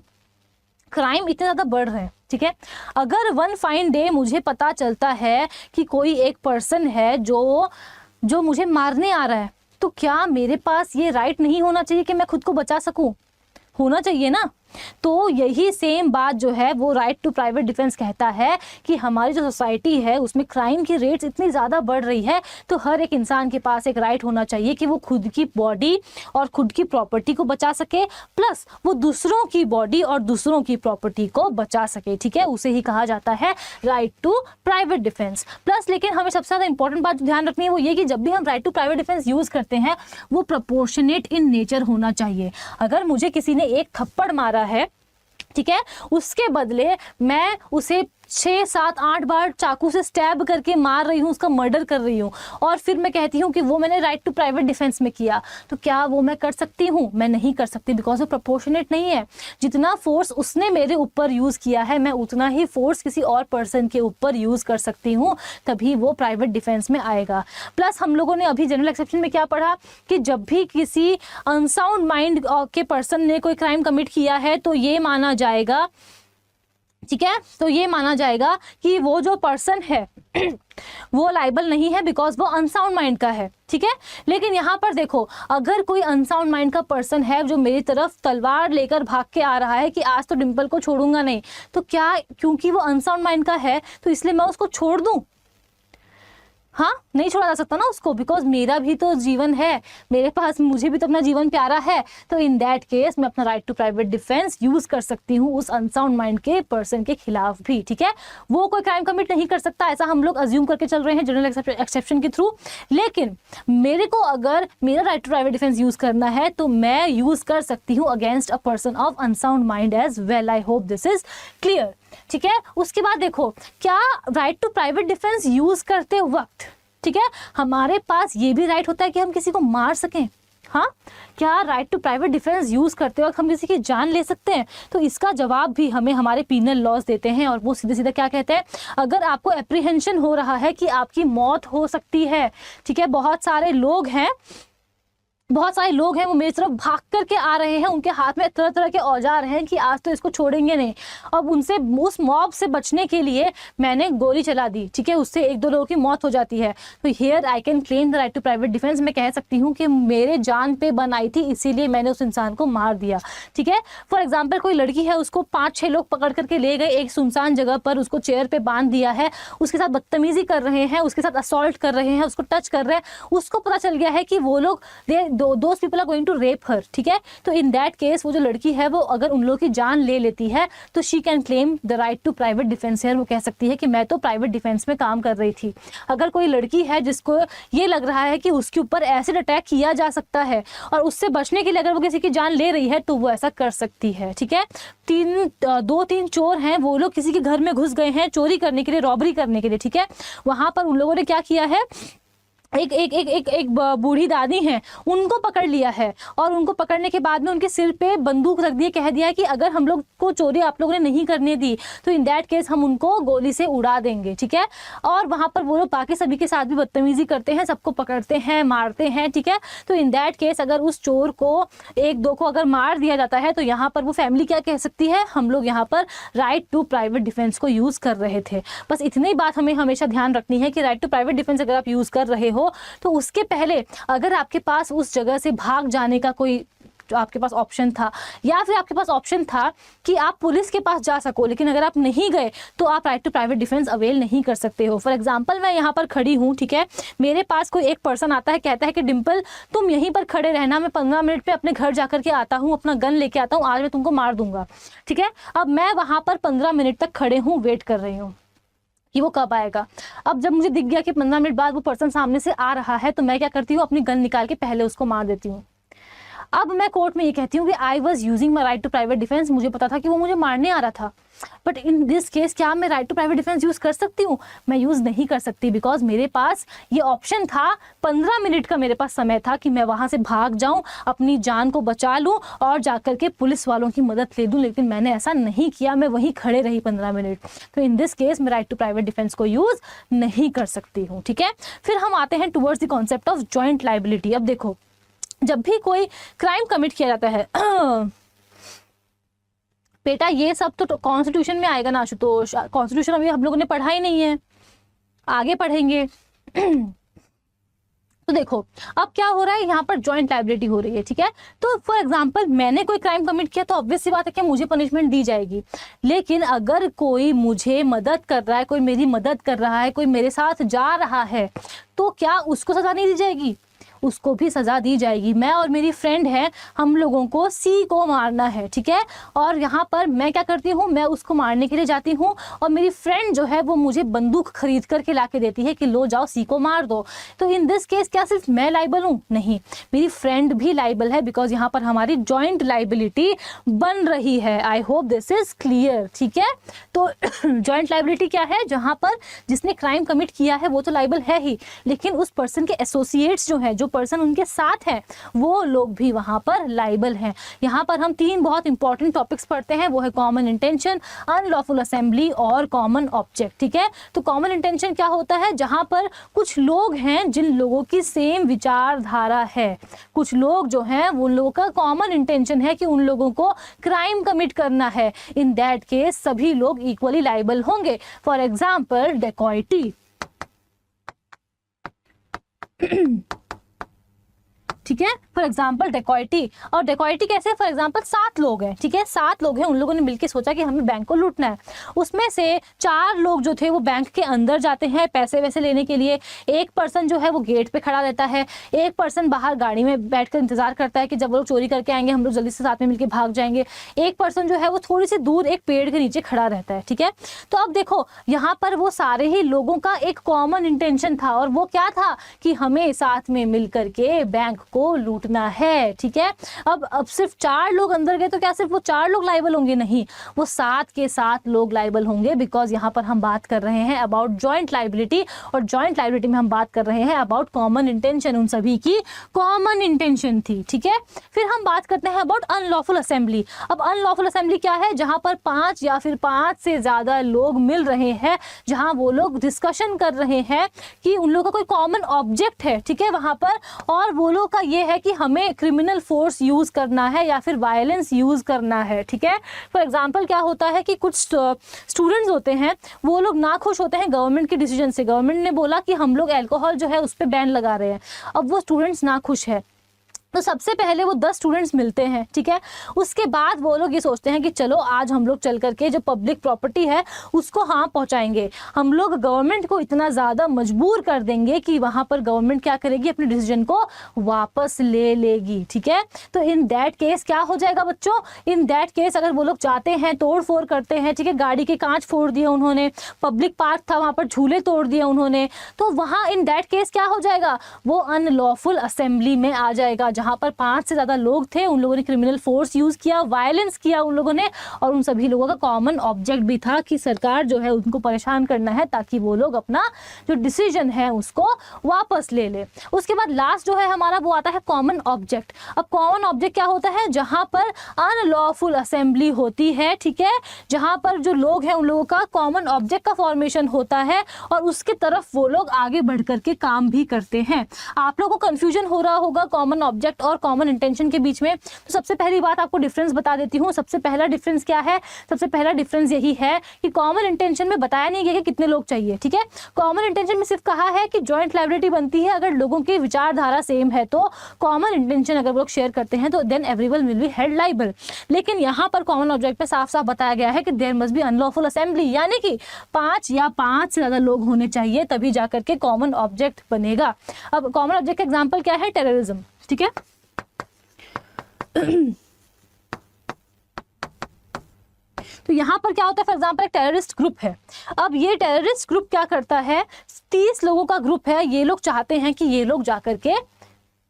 क्राइम इतने ज़्यादा बढ़ रहे हैं, ठीक है। अगर वन फाइन डे मुझे पता चलता है कि कोई एक पर्सन है जो मुझे मारने आ रहा है, तो क्या मेरे पास ये राइट नहीं होना चाहिए कि मैं खुद को बचा सकूं? होना चाहिए ना। तो यही सेम बात जो है वो राइट टू प्राइवेट डिफेंस कहता है कि हमारी जो सोसाइटी है उसमें क्राइम की रेट्स इतनी ज़्यादा बढ़ रही है, तो हर एक इंसान के पास एक राइट होना चाहिए कि वो खुद की बॉडी और खुद की प्रॉपर्टी को बचा सके, प्लस वो दूसरों की बॉडी और दूसरों की प्रॉपर्टी को बचा सके। ठीक है, उसे ही कहा जाता है right to private defence. Plus लेकिन हमें सबसे ज़्यादा इंपॉर्टेंट बात ध्यान रखनी है वो ये कि जब भी हम right to private defence use करते हैं वो प्रपोर्शनेट इन नेचर होना चाहिए। अगर मुझे किसी ने एक थप्पड़ मारा है, ठीक है, उसके बदले मैं उसे 6, 7, 8 बार चाकू से स्टैब करके मार रही हूँ, उसका मर्डर कर रही हूँ, और फिर मैं कहती हूँ कि वो मैंने राइट टू प्राइवेट डिफेंस में किया, तो क्या वो मैं कर सकती हूँ? मैं नहीं कर सकती, बिकॉज वो प्रोपोर्शनेट नहीं है। जितना फोर्स उसने मेरे ऊपर यूज़ किया है मैं उतना ही फोर्स किसी और पर्सन के ऊपर यूज़ कर सकती हूँ, तभी वो प्राइवेट डिफेंस में आएगा। प्लस हम लोगों ने अभी जनरल एक्सेप्शन में क्या पढ़ा कि जब भी किसी अनसाउंड माइंड के पर्सन ने कोई क्राइम कमिट किया है तो ये माना जाएगा, ठीक है, तो ये माना जाएगा कि वो जो पर्सन है वो लाइबल नहीं है बिकॉज वो अनसाउंड माइंड का है। ठीक है, लेकिन यहाँ पर देखो, अगर कोई अनसाउंड माइंड का पर्सन है जो मेरी तरफ तलवार लेकर भाग के आ रहा है कि आज तो डिम्पल को छोड़ूंगा नहीं, तो क्या क्योंकि वो अनसाउंड माइंड का है तो इसलिए मैं उसको छोड़ दूं? हाँ, नहीं छोड़ा जा सकता ना उसको, बिकॉज मेरा भी तो जीवन है, मेरे पास, मुझे भी तो अपना जीवन प्यारा है। तो इन दैट केस मैं अपना right to private defence use कर सकती हूँ उस अनसाउंड माइंड के पर्सन के खिलाफ भी। ठीक है, वो कोई क्राइम कमिट नहीं कर सकता, ऐसा हम लोग अज्यूम करके चल रहे हैं जनरल एक्सेप्शन के थ्रू। लेकिन मेरे को अगर मेरा right to private defence use करना है तो मैं यूज कर सकती हूँ against a person of unsound mind as well. I hope this is clear. ठीक है, उसके बाद देखो, क्या right to private defence use करते वक्त, ठीक है, हमारे पास ये भी राइट होता है कि हम किसी को मार सकें? हाँ, क्या right to private defence use करते वक्त हम किसी की जान ले सकते हैं? तो इसका जवाब भी हमें हमारे पीनल लॉज देते हैं, और वो सीधे सीधे क्या कहते हैं, अगर आपको एप्रीहेंशन हो रहा है कि आपकी मौत हो सकती है, ठीक है, बहुत सारे लोग हैं वो मेरी तरफ भाग करके आ रहे हैं, उनके हाथ में तरह तरह के औजार हैं कि आज तो इसको छोड़ेंगे नहीं, अब उनसे, उस मॉब से बचने के लिए मैंने गोली चला दी, ठीक है, उससे 1-2 लोगों की मौत हो जाती है, तो here I can claim the right to private defence. मैं कह सकती हूँ कि मेरे जान पे बन आई थी, इसीलिए मैंने उस इंसान को मार दिया। ठीक है, फॉर एग्जाम्पल कोई लड़की है, उसको 5-6 लोग पकड़ करके ले गए एक सुनसान जगह पर, उसको चेयर पे बांध दिया है, उसके साथ बदतमीजी कर रहे हैं, उसके साथ असॉल्ट कर रहे हैं, उसको टच कर रहे हैं, उसको पता चल गया है कि वो लोग those people are going to rape her. ठीक है, तो इन दैट केस वो जो लड़की है वो अगर उन लोगों की जान ले लेती है तो she can claim the right to private defence. है वो कह सकती है कि मैं तो प्राइवेट डिफेंस में काम कर रही थी। अगर कोई लड़की है जिसको ये लग रहा है कि उसके ऊपर एसिड अटैक किया जा सकता है और उससे बचने के लिए अगर वो किसी की जान ले रही है तो वो ऐसा कर सकती है। ठीक है, 2-3 चोर हैं, वो लोग किसी के घर में घुस गए हैं चोरी करने के लिए, रॉबरी करने के लिए। ठीक है, वहां पर उन लोगों ने क्या किया है, एक बूढ़ी दादी हैं, उनको पकड़ लिया है, और उनको पकड़ने के बाद में उनके सिर पे बंदूक रख दिए, कह दिया कि अगर हम लोग को चोरी आप लोगों ने नहीं करने दी तो इन दैट केस हम उनको गोली से उड़ा देंगे। ठीक है, और वहां पर वो लोग बाकी सभी के साथ भी बदतमीजी करते हैं, सबको पकड़ते हैं, मारते हैं। ठीक है, तो इन दैट केस अगर उस चोर को 1-2 को अगर मार दिया जाता है तो यहाँ पर वो फैमिली क्या कह सकती है, हम लोग यहाँ पर राइट टू प्राइवेट डिफेंस को यूज कर रहे थे। बस इतनी बात हमें हमेशा ध्यान रखनी है कि राइट टू प्राइवेट डिफेंस अगर आप यूज कर रहे हो तो उसके पहले अगर आपके पास उस जगह से भाग जाने का कोई आपके पास ऑप्शन था, या फिर आपके पास ऑप्शन था कि आप पुलिस के पास जा सको, लेकिन अगर आप नहीं गए तो आप right to private defence avail नहीं कर सकते हो। फॉर एग्जांपल, मैं यहाँ पर खड़ी हूँ, ठीक है, मेरे पास कोई एक पर्सन आता है, कहता है कि डिम्पल तुम यहीं पर खड़े रहना, मैं 15 मिनट पे अपने घर जाकर के आता हूँ, अपना गन लेके आता हूँ, आज मैं तुमको मार दूंगा। ठीक है, अब मैं वहां पर 15 मिनट तक खड़े हूँ, वेट कर रही हूँ कि वो कब आएगा। अब जब मुझे दिख गया कि 15 मिनट बाद वो पर्सन सामने से आ रहा है तो मैं क्या करती हूँ, अपनी गन निकाल के पहले उसको मार देती हूँ। अब मैं कोर्ट में ये कहती हूँ कि I was using my right to private defence, मुझे पता था कि वो मुझे मारने आ रहा था, बट इन दिस केस क्या मैं right to private defence use कर सकती हूँ? मैं यूज नहीं कर सकती, बिकॉज मेरे पास ये ऑप्शन था, 15 मिनट का मेरे पास समय था कि मैं वहां से भाग जाऊं, अपनी जान को बचा लूं और जाकर के पुलिस वालों की मदद ले दूं, लेकिन मैंने ऐसा नहीं किया, मैं वहीं खड़े रही 15 मिनट। तो इन दिस केस मैं राइट टू प्राइवेट डिफेंस को यूज नहीं कर सकती हूँ। ठीक है, फिर हम आते हैं towards the concept of joint liability. अब देखो, जब भी कोई क्राइम कमिट किया जाता है बेटा, ये सब तो कॉन्स्टिट्यूशन में आएगा ना आशुतोष, कॉन्स्टिट्यूशन अभी हम लोगों ने पढ़ा ही नहीं है, आगे पढ़ेंगे। तो तो देखो अब क्या हो रहा है, यहाँ पर जॉइंट लायबिलिटी हो रही है, ठीक है। तो फॉर एग्जांपल मैंने कोई क्राइम कमिट किया तो ऑब्वियस सी बात है कि मुझे पनिशमेंट दी जाएगी, लेकिन अगर कोई मुझे मदद कर रहा है, कोई मेरी मदद कर रहा है, कोई मेरे साथ जा रहा है, तो क्या उसको सजा नहीं दी जाएगी? उसको भी सजा दी जाएगी। मैं और मेरी फ्रेंड है, हम लोगों को सी को मारना है, ठीक है, और यहाँ पर मैं क्या करती हूँ, मैं उसको मारने के लिए जाती हूँ और मेरी फ्रेंड जो है वो मुझे बंदूक खरीद करके ला के देती है कि लो जाओ सी को मार दो। तो इन दिस केस क्या सिर्फ मैं लाइबल हूँ? नहीं, मेरी फ्रेंड भी लाइबल है, बिकॉज यहाँ पर हमारी जॉइंट लाइबिलिटी बन रही है। I hope this is clear, ठीक है। तो जॉइंट लाइबिलिटी क्या है? जहाँ पर जिसने क्राइम कमिट किया है वो तो लाइबल है ही, लेकिन उस पर्सन के एसोसिएट्स जो है, जो पर्सन उनके साथ है, वो लोग भी वहां पर लाइबल हैं। यहाँ पर हम 3 बहुत इंपॉर्टेंट टॉपिक्स पढ़ते हैं, वो है कॉमन इंटेंशन, अनलॉफुल असेंबली और कॉमन ऑब्जेक्ट, ठीक है। तो कॉमन इंटेंशन क्या होता है? जहां पर कुछ लोग हैं जिन लोगों की सेम विचारधारा है, कुछ लोग जो हैं उन लोगों का कॉमन इंटेंशन है कि उन लोगों को क्राइम कमिट करना है। इन दैट केस सभी लोग इक्वली लाइबल होंगे। फॉर एग्जाम्पल डेकॉइटी, ठीक है, फॉर एग्जाम्पल डेकॉइटी। और डेकॉइटी कैसे? फॉर एग्जाम्पल 7 लोग हैं, ठीक है, 7 लोग हैं, उन लोगों ने मिलकर सोचा कि हमें बैंक को लूटना है। उसमें से 4 लोग जो थे वो बैंक के अंदर जाते हैं पैसे वैसे लेने के लिए, एक पर्सन जो है वो गेट पे खड़ा रहता है, एक पर्सन बाहर गाड़ी में बैठकर इंतजार करता है कि जब वो लोग चोरी करके आएंगे हम लोग जल्दी से साथ में मिलकर भाग जाएंगे, एक पर्सन जो है वो थोड़ी सी दूर एक पेड़ के नीचे खड़ा रहता है, ठीक है। तो अब देखो यहाँ पर वो सारे ही लोगों का एक कॉमन इंटेंशन था, और वो क्या था कि हमें साथ में मिल करके बैंक को लूटना है, ठीक है। अब सिर्फ 4 लोग अंदर गए तो क्या सिर्फ वो 4 लोग लाइबल होंगे? नहीं, वो 7 के 7 लोग लाइबल होंगे, बिकॉज यहाँ पर हम बात कर रहे हैं अबाउट जॉइंट लाइबिलिटी, और जॉइंट लाइबिलिटी में हम बात कर रहे हैं अबाउट कॉमन इंटेंशन, उन सभी की कॉमन इंटेंशन थी, ठीक है। फिर हम बात करते हैं अबाउट अनलॉफुल असेंबली। अब अनलॉफुल असेंबली क्या है? जहां पर 5 या फिर 5 से ज्यादा लोग मिल रहे हैं, जहां वो लोग डिस्कशन कर रहे हैं कि उन लोगों का कोई कॉमन ऑब्जेक्ट है, ठीक है, वहां पर, और वो लोग का ये है कि हमें क्रिमिनल फोर्स यूज करना है या फिर वायलेंस यूज करना है, ठीक है। फॉर एग्जांपल क्या होता है कि कुछ स्टूडेंट्स होते हैं, वो लोग ना खुश होते हैं गवर्नमेंट के डिसीजन से। गवर्नमेंट ने बोला कि हम लोग अल्कोहल जो है उस पर बैन लगा रहे हैं, अब वो स्टूडेंट्स ना खुश है, तो सबसे पहले वो 10 स्टूडेंट्स मिलते हैं, ठीक है। उसके बाद वो लोग ये सोचते हैं कि चलो आज हम लोग चल करके जो पब्लिक प्रॉपर्टी है उसको हाँ पहुंचाएंगे, हम लोग गवर्नमेंट को इतना ज़्यादा मजबूर कर देंगे कि वहाँ पर गवर्नमेंट क्या करेगी, अपने डिसीजन को वापस ले लेगी, ठीक है। तो इन दैट केस क्या हो जाएगा बच्चों? इन दैट केस अगर वो लोग जाते हैं, तोड़ फोड़ करते हैं, ठीक है, गाड़ी के कांच फोड़ दिए उन्होंने, पब्लिक पार्क था वहाँ पर झूले तोड़ दिए उन्होंने, तो वहाँ इन दैट केस क्या हो जाएगा? वो अनलॉफुल असेंबली में आ जाएगा, जहां पर 5 से ज्यादा लोग थे, उन लोगों ने क्रिमिनल फोर्स यूज किया, वायलेंस किया उन लोगों ने, और उन सभी लोगों का कॉमन ऑब्जेक्ट भी था कि सरकार जो है उनको परेशान करना है ताकि वो लोग अपना जो डिसीजन है उसको वापस ले ले। उसके बाद लास्ट जो है हमारा वो आता है कॉमन ऑब्जेक्ट। अब कॉमन ऑब्जेक्ट क्या होता है? जहां पर अनलॉफुल असेंबली होती है, ठीक है, जहां पर जो लोग हैं उन लोगों का कॉमन ऑब्जेक्ट का फॉर्मेशन होता है और उसके तरफ वो लोग आगे बढ़ करके काम भी करते हैं। आप लोगों को कंफ्यूजन हो रहा होगा कॉमन ऑब्जेक्ट और कॉमन इंटेंशन के बीच में, तो सबसे पहली बात आपको डिफरेंस बता देती हूँ। सबसे पहला डिफरेंस क्या है? सबसे पहला डिफरेंस यही है कि कॉमन इंटेंशन में बताया नहीं गया कि कितने लोग चाहिए, ठीक है। कॉमन इंटेंशन में सिर्फ कहा है कि जॉइंट लायबिलिटी बनती है अगर लोगों की विचारधारा सेम है, तो कॉमन इंटेंशन अगर वो लोग शेयर करते हैं तो then everyone will be held liable. लेकिन यहाँ पर कॉमन ऑब्जेक्ट पे साफ साफ बताया गया है कि there must be unlawful assembly, यानी कि 5 या 5 से ज्यादा लोग होने चाहिए तभी जाकर के कॉमन ऑब्जेक्ट बनेगा। अब कॉमन ऑब्जेक्ट का एग्जाम्पल क्या है? टेररिज्म, ठीक है। तो यहाँ पर क्या होता है? फॉर एग्जाम्पल एक टेररिस्ट ग्रुप है। अब ये टेररिस्ट ग्रुप क्या करता है? 30 लोगों का ग्रुप है, ये लोग चाहते हैं कि ये लोग जाकर के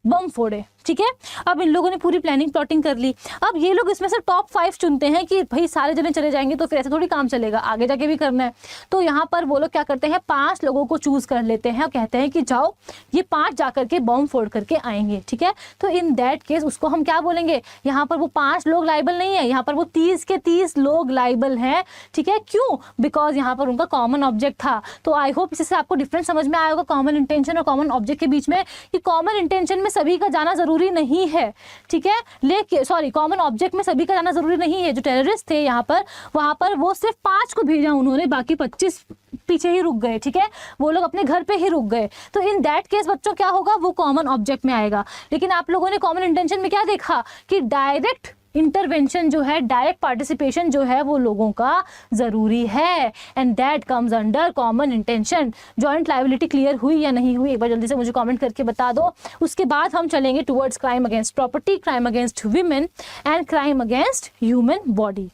बम फोड़े, ठीक है। अब इन लोगों ने पूरी प्लानिंग प्लॉटिंग कर ली। अब ये लोग इसमें से टॉप 5 चुनते हैं कि भाई सारे जने चले जाएंगे तो फिर ऐसे थोड़ी काम चलेगा, आगे जाके भी करना है। तो यहाँ पर वो लोग क्या करते हैं? 5 लोगों को चूज कर लेते हैं और कहते हैं कि जाओ ये 5 जाकर के बम फोड़ करके आएंगे, ठीक है। तो इन दैट केस उसको हम क्या बोलेंगे? यहाँ पर वो 5 लोग लाइबल नहीं है, यहाँ पर वो 30 के 30 लोग लाइबल हैं, ठीक है। क्यों? बिकॉज यहाँ पर उनका कॉमन ऑब्जेक्ट था। तो आई होप इससे आपको डिफरेंस समझ में आया होगा कॉमन इंटेंशन और कॉमन ऑब्जेक्ट के बीच में, कि कॉमन इंटेंशन में सभी का जाना जरूरी नहीं है, ठीक है। लेकिन सॉरी, कॉमन ऑब्जेक्ट में सभी का जाना जरूरी नहीं है। जो टेररिस्ट थे यहाँ पर, वहां पर वो सिर्फ 5 को भेजा उन्होंने, बाकी 25 पीछे ही रुक गए, ठीक है, वो लोग अपने घर पे ही रुक गए, तो इन दैट केस बच्चों क्या होगा, वो कॉमन ऑब्जेक्ट में आएगा। लेकिन आप लोगों ने कॉमन इंटेंशन में क्या देखा कि डायरेक्ट इंटरवेंशन जो है, डायरेक्ट पार्टिसिपेशन जो है वो लोगों का जरूरी है, and that comes under common intention. Joint liability clear हुई या नहीं हुई, एक बार जल्दी से मुझे कमेंट करके बता दो। उसके बाद हम चलेंगे towards crime against property, crime against women and crime against human body.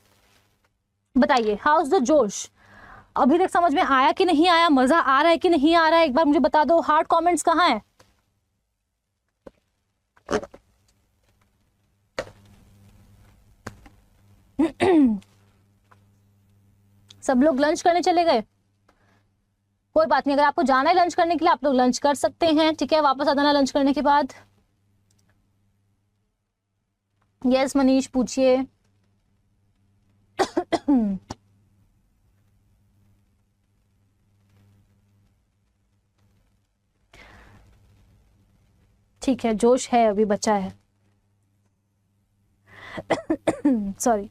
बताइए, हाउ इज द जोश? अभी तक समझ में आया कि नहीं आया, मजा आ रहा है कि नहीं आ रहा है, एक बार मुझे बता दो। हार्ड कमेंट्स कहाँ है? सब लोग लंच करने चले गए? कोई बात नहीं, अगर आपको जाना है लंच करने के लिए आप लोग लंच कर सकते हैं, ठीक है, वापस आ जाना लंच करने के बाद। यस मनीष पूछिए। ठीक है, जोश है, अभी बचा है। सॉरी।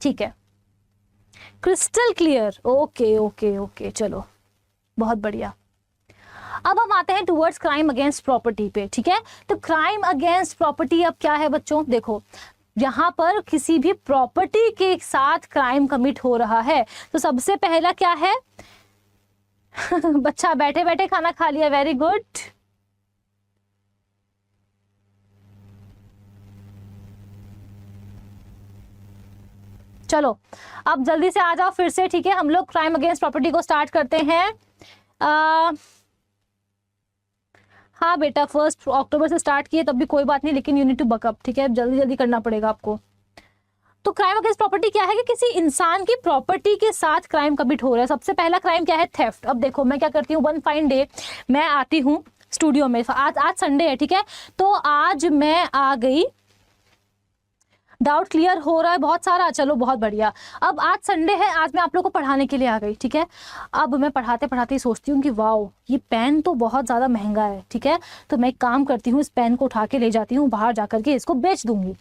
ठीक है, crystal clear, okay okay okay, चलो बहुत बढ़िया। अब हम आते हैं टुवर्ड्स क्राइम अगेंस्ट प्रॉपर्टी पे, ठीक है। तो क्राइम अगेंस्ट प्रॉपर्टी अब क्या है बच्चों, देखो यहाँ पर किसी भी प्रॉपर्टी के साथ क्राइम कमिट हो रहा है, तो सबसे पहला क्या है? बच्चा बैठे बैठे खाना खा लिया, वेरी गुड। चलो अब जल्दी से आ जाओ फिर से, ठीक है, हम लोग क्राइम अगेंस्ट प्रॉपर्टी को स्टार्ट करते हैं। हाँ बेटा, 1 अक्टूबर से स्टार्ट किए, तब भी कोई बात नहीं, लेकिन यू नीड टू बकअप, ठीक है, जल्दी जल्दी करना पड़ेगा आपको। तो क्राइम अगेंस्ट प्रॉपर्टी क्या है कि किसी इंसान की प्रॉपर्टी के साथ क्राइम कमिट हो रहा है। सबसे पहला क्राइम क्या है? थेफ्ट। अब देखो मैं क्या करती हूँ, वन फाइन डे मैं आती हूँ स्टूडियो में, आज संडे है, ठीक है, तो आज मैं आ गई, डाउट क्लियर हो रहा है बहुत सारा, चलो बहुत बढ़िया। अब आज संडे है, आज मैं आप लोगों को पढ़ाने के लिए आ गई, ठीक है। अब मैं पढ़ाते पढ़ाते ही सोचती हूँ कि वाओ ये पेन तो बहुत ज़्यादा महंगा है, ठीक है, तो मैं एक काम करती हूँ, इस पेन को उठा के ले जाती हूँ बाहर जा करके इसको बेच दूंगी।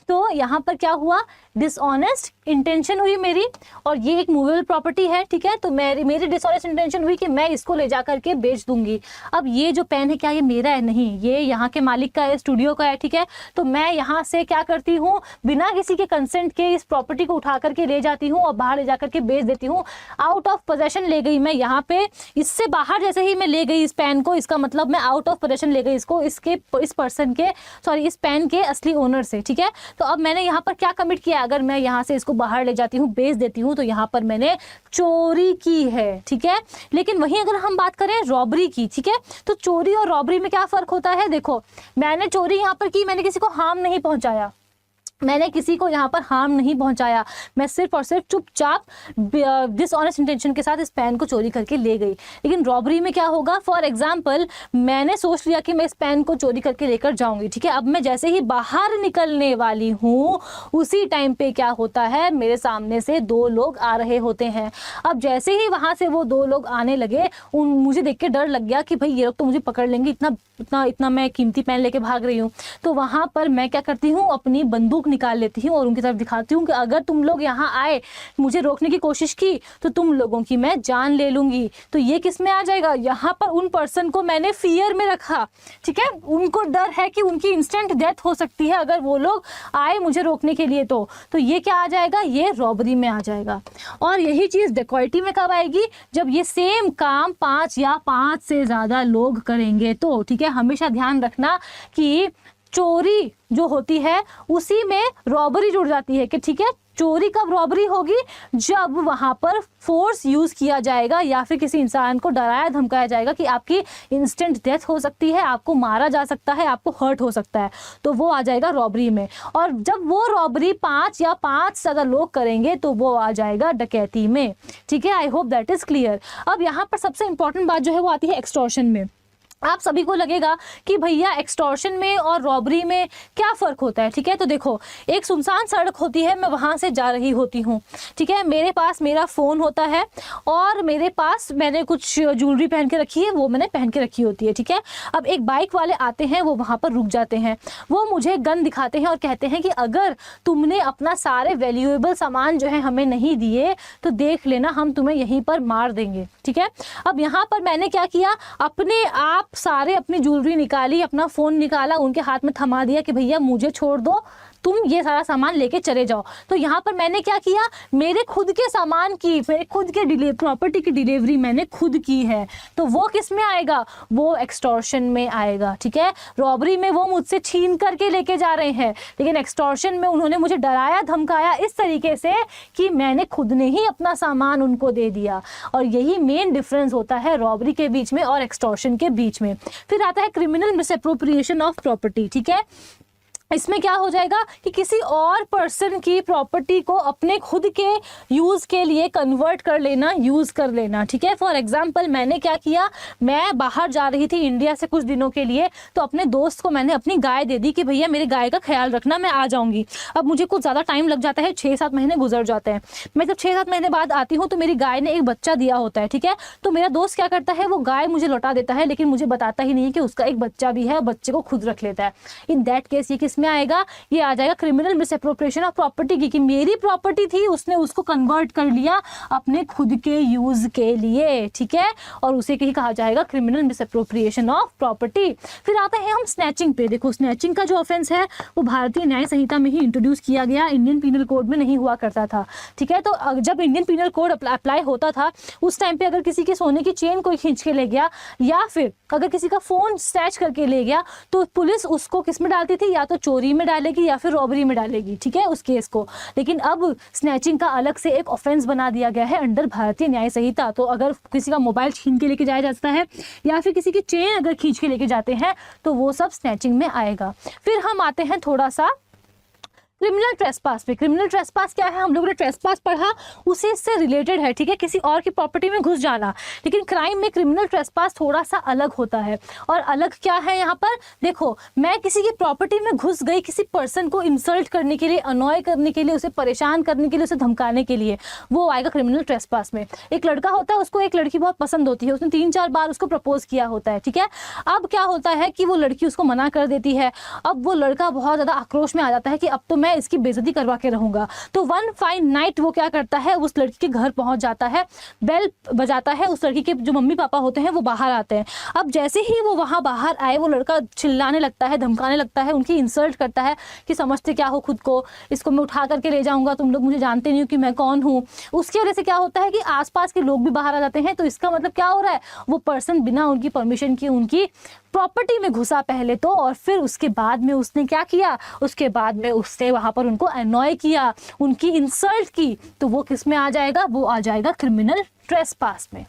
तो यहाँ पर क्या हुआ, डिसऑनेस्ट इंटेंशन हुई मेरी, और ये एक मूवेबल प्रॉपर्टी है, ठीक है, तो मेरी डिसऑनेस्ट इंटेंशन हुई कि मैं इसको ले जा करके बेच दूंगी। अब ये जो पेन है क्या ये मेरा है? नहीं, ये यहाँ के मालिक का है, स्टूडियो का है, ठीक है, तो मैं यहाँ से क्या करती हूँ, बिना किसी के कंसेंट के इस प्रॉपर्टी को उठा करके ले जाती हूँ और बाहर ले जा करके बेच देती हूँ। आउट ऑफ पोजेशन ले गई मैं यहाँ पे, इससे बाहर जैसे ही मैं ले गई इस पेन को, इसका मतलब मैं आउट ऑफ पोजेशन ले गई इसको, इस पर्सन के, सॉरी इस पेन के असली ओनर से, ठीक है। तो अब मैंने यहाँ पर क्या कमिट किया, अगर मैं यहाँ से इसको बाहर ले जाती हूँ बेच देती हूँ, तो यहाँ पर मैंने चोरी की है, ठीक है। लेकिन वहीं अगर हम बात करें रॉबरी की, ठीक है, तो चोरी और रॉबरी में क्या फर्क होता है? देखो मैंने चोरी यहाँ पर की, मैंने किसी को हार्म नहीं पहुंचाया, मैंने किसी को यहाँ पर हार्म नहीं पहुंचाया, मैं सिर्फ और सिर्फ चुपचाप डिसऑनेस्ट इंटेंशन के साथ इस पेन को चोरी करके ले गई। लेकिन रॉबरी में क्या होगा, फॉर एग्जांपल मैंने सोच लिया कि मैं इस पेन को चोरी करके लेकर जाऊंगी, ठीक है, अब मैं जैसे ही बाहर निकलने वाली हूँ उसी टाइम पे क्या होता है, मेरे सामने से 2 लोग आ रहे होते हैं। अब जैसे ही वहां से वो 2 लोग आने लगे, मुझे देख के डर लग गया कि भाई ये लोग तो मुझे पकड़ लेंगे, इतना इतना इतना मैं कीमती पेन लेके भाग रही हूँ। तो वहां पर मैं क्या करती हूँ, अपनी बंदूक निकाल लेती हूँ और उनकी तरफ दिखाती हूँ कि अगर तुम लोग यहाँ आए, मुझे रोकने की कोशिश की, तो तुम लोगों की मैं जान ले लूंगी। तो ये किस में आ जाएगा, यहाँ पर उन पर्सन को मैंने फियर में रखा, ठीक है, उनको डर है कि उनकी इंस्टेंट डेथ हो सकती है अगर वो लोग आए मुझे रोकने के लिए। तो ये क्या आ जाएगा, ये रॉबरी में आ जाएगा। और यही चीज डेकॉइटी में कब आएगी, जब ये सेम काम 5 या 5 से ज्यादा लोग करेंगे तो, ठीक है। हमेशा ध्यान रखना कि चोरी जो होती है उसी में रॉबरी जुड़ जाती है, कि ठीक है, चोरी कब रॉबरी होगी, जब वहां पर फोर्स यूज किया जाएगा या फिर किसी इंसान को डराया धमकाया जाएगा कि आपकी इंस्टेंट डेथ हो सकती है, आपको मारा जा सकता है, आपको हर्ट हो सकता है, तो वो आ जाएगा रॉबरी में। और जब वो रॉबरी 5 या 5 से ज्यादा लोग करेंगे तो वो आ जाएगा डकैती में, ठीक है। I hope that is clear. अब यहाँ पर सबसे इंपॉर्टेंट बात जो है वो आती है एक्सटॉर्शन में। आप सभी को लगेगा कि भैया एक्सटॉर्शन में और रॉबरी में क्या फ़र्क होता है, ठीक है। तो देखो, एक सुनसान सड़क होती है, मैं वहाँ से जा रही होती हूँ, ठीक है, मेरे पास मेरा फ़ोन होता है और मेरे पास मैंने कुछ ज्वेलरी पहन के रखी है, वो मैंने पहन के रखी होती है, ठीक है। अब एक बाइक वाले आते हैं, वो वहाँ पर रुक जाते हैं, वो मुझे गन दिखाते हैं और कहते हैं कि अगर तुमने अपना सारे वैल्यूएबल सामान जो है हमें नहीं दिए तो देख लेना, हम तुम्हें यहीं पर मार देंगे, ठीक है। अब यहाँ पर मैंने क्या किया, अपने आप सारे अपनी ज्वेलरी निकाली, अपना फोन निकाला, उनके हाथ में थमा दिया कि भैया मुझे छोड़ दो, तुम ये सारा सामान लेके चले जाओ। तो यहाँ पर मैंने क्या किया, मेरे खुद के सामान की, मेरे खुद के प्रॉपर्टी की डिलीवरी मैंने खुद की है। तो वो किस में आएगा, वो एक्सटॉर्शन में आएगा, ठीक है। रॉबरी में वो मुझसे छीन करके लेके जा रहे हैं, लेकिन एक्सटॉर्शन में उन्होंने मुझे डराया धमकाया इस तरीके से कि मैंने खुद ने ही अपना सामान उनको दे दिया। और यही मेन डिफरेंस होता है रॉबरी के बीच में और एक्सटॉर्शन के बीच में। फिर आता है क्रिमिनल मिसअप्रोप्रिएशन ऑफ प्रॉपर्टी, ठीक है। इसमें क्या हो जाएगा कि किसी और पर्सन की प्रॉपर्टी को अपने खुद के यूज़ के लिए कन्वर्ट कर लेना, यूज़ कर लेना, ठीक है। फॉर एग्जांपल मैंने क्या किया, मैं बाहर जा रही थी इंडिया से कुछ दिनों के लिए, तो अपने दोस्त को मैंने अपनी गाय दे दी कि भैया मेरी गाय का ख्याल रखना, मैं आ जाऊँगी। अब मुझे कुछ ज़्यादा टाइम लग जाता है, 6-7 महीने गुजर जाते हैं। मैं जब 6-7 महीने बाद आती हूँ तो मेरी गाय ने एक बच्चा दिया होता है, ठीक है। तो मेरा दोस्त क्या करता है, वो गाय मुझे लौटा देता है, लेकिन मुझे बताता ही नहीं है कि उसका एक बच्चा भी है, बच्चे को खुद रख लेता है। इन दैट केस ये किस में आएगा, ये आ जाएगा क्रिमिनल मिसअप्रोप्रिएशन ऑफ प्रॉपर्टी की, कि मेरी प्रॉपर्टी थी, उसने उसको कन्वर्ट कर लिया अपने खुद के यूज के लिए, ठीक है। और उसे ही कहा जाएगा क्रिमिनल मिसअप्रोप्रिएशन ऑफ प्रॉपर्टी। फिर आता है हम स्नैचिंग पे। देखो, स्नैचिंग का जो ऑफेंस है वो भारतीय न्याय संहिता में ही इंट्रोड्यूस किया गया, इंडियन पीनल कोड में नहीं हुआ करता था, ठीक है। तो जब इंडियन पीनल कोड अप्लाई होता था उस टाइम पे अगर किसी की सोने की चेन कोई खींच के ले गया या फिर अगर किसी का फोन स्नैच करके ले गया तो पुलिस उसको किस में डालती थी, या तो चोरी में डालेगी या फिर रॉबरी में डालेगी, ठीक है, उस केस को। लेकिन अब स्नैचिंग का अलग से एक ऑफेंस बना दिया गया है अंडर भारतीय न्याय संहिता। तो अगर किसी का मोबाइल छीन के लेके जाया जाता है या फिर किसी की चेन अगर खींच के लेके जाते हैं तो वो सब स्नैचिंग में आएगा। फिर हम आते हैं थोड़ा सा क्रिमिनल ट्रेसपास पे। क्रिमिनल ट्रेसपास क्या है, हम लोगों ने ट्रेसपास पढ़ा, उसी से रिलेटेड है, ठीक है, किसी और की प्रॉपर्टी में घुस जाना। लेकिन क्राइम में क्रिमिनल ट्रेसपास थोड़ा सा अलग होता है। और अलग क्या है यहाँ पर, देखो, मैं किसी की प्रॉपर्टी में घुस गई किसी पर्सन को इंसल्ट करने के लिए, अनॉय करने के लिए, उसे परेशान करने के लिए, उसे धमकाने के लिए, वो आएगा क्रिमिनल ट्रेसपास में। एक लड़का होता है, उसको एक लड़की बहुत पसंद होती है, उसने 3-4 बार उसको प्रपोज किया होता है, ठीक है। अब क्या होता है कि वो लड़की उसको मना कर देती है। अब वो लड़का बहुत ज़्यादा आक्रोश में आ जाता है कि अब तो मैं इसकी बेइज्जती करवा के रहूंगा। तो वन फाइन नाइट वो क्या करता है, उस लड़की के घर पहुंच जाता है, बेल बजाता है, उस लड़की के जो मम्मी पापा होते हैं वो बाहर आते हैं। अब जैसे ही वो वहां बाहर आए, वो लड़का चिल्लाने लगता है, धमकाने लगता है, उनकी इंसल्ट करता है कि समझते क्या हो खुद को, इसको मैं उठा करके ले जाऊंगा, तुम लोग मुझे जानते नहीं हो कि मैं कौन हूँ। उसकी वजह से क्या होता है कि आसपास के लोग भी बाहर आ जाते हैं। तो इसका मतलब क्या हो रहा है, वो पर्सन बिना उनकी परमिशन की उनकी प्रॉपर्टी में घुसा पहले तो, और फिर उसके बाद में उसने क्या किया, उसके बाद में उसने वहां पर उनको अनॉय किया, उनकी इंसल्ट की। तो वो किस में आ जाएगा, वो आ जाएगा क्रिमिनल ट्रेसपास में।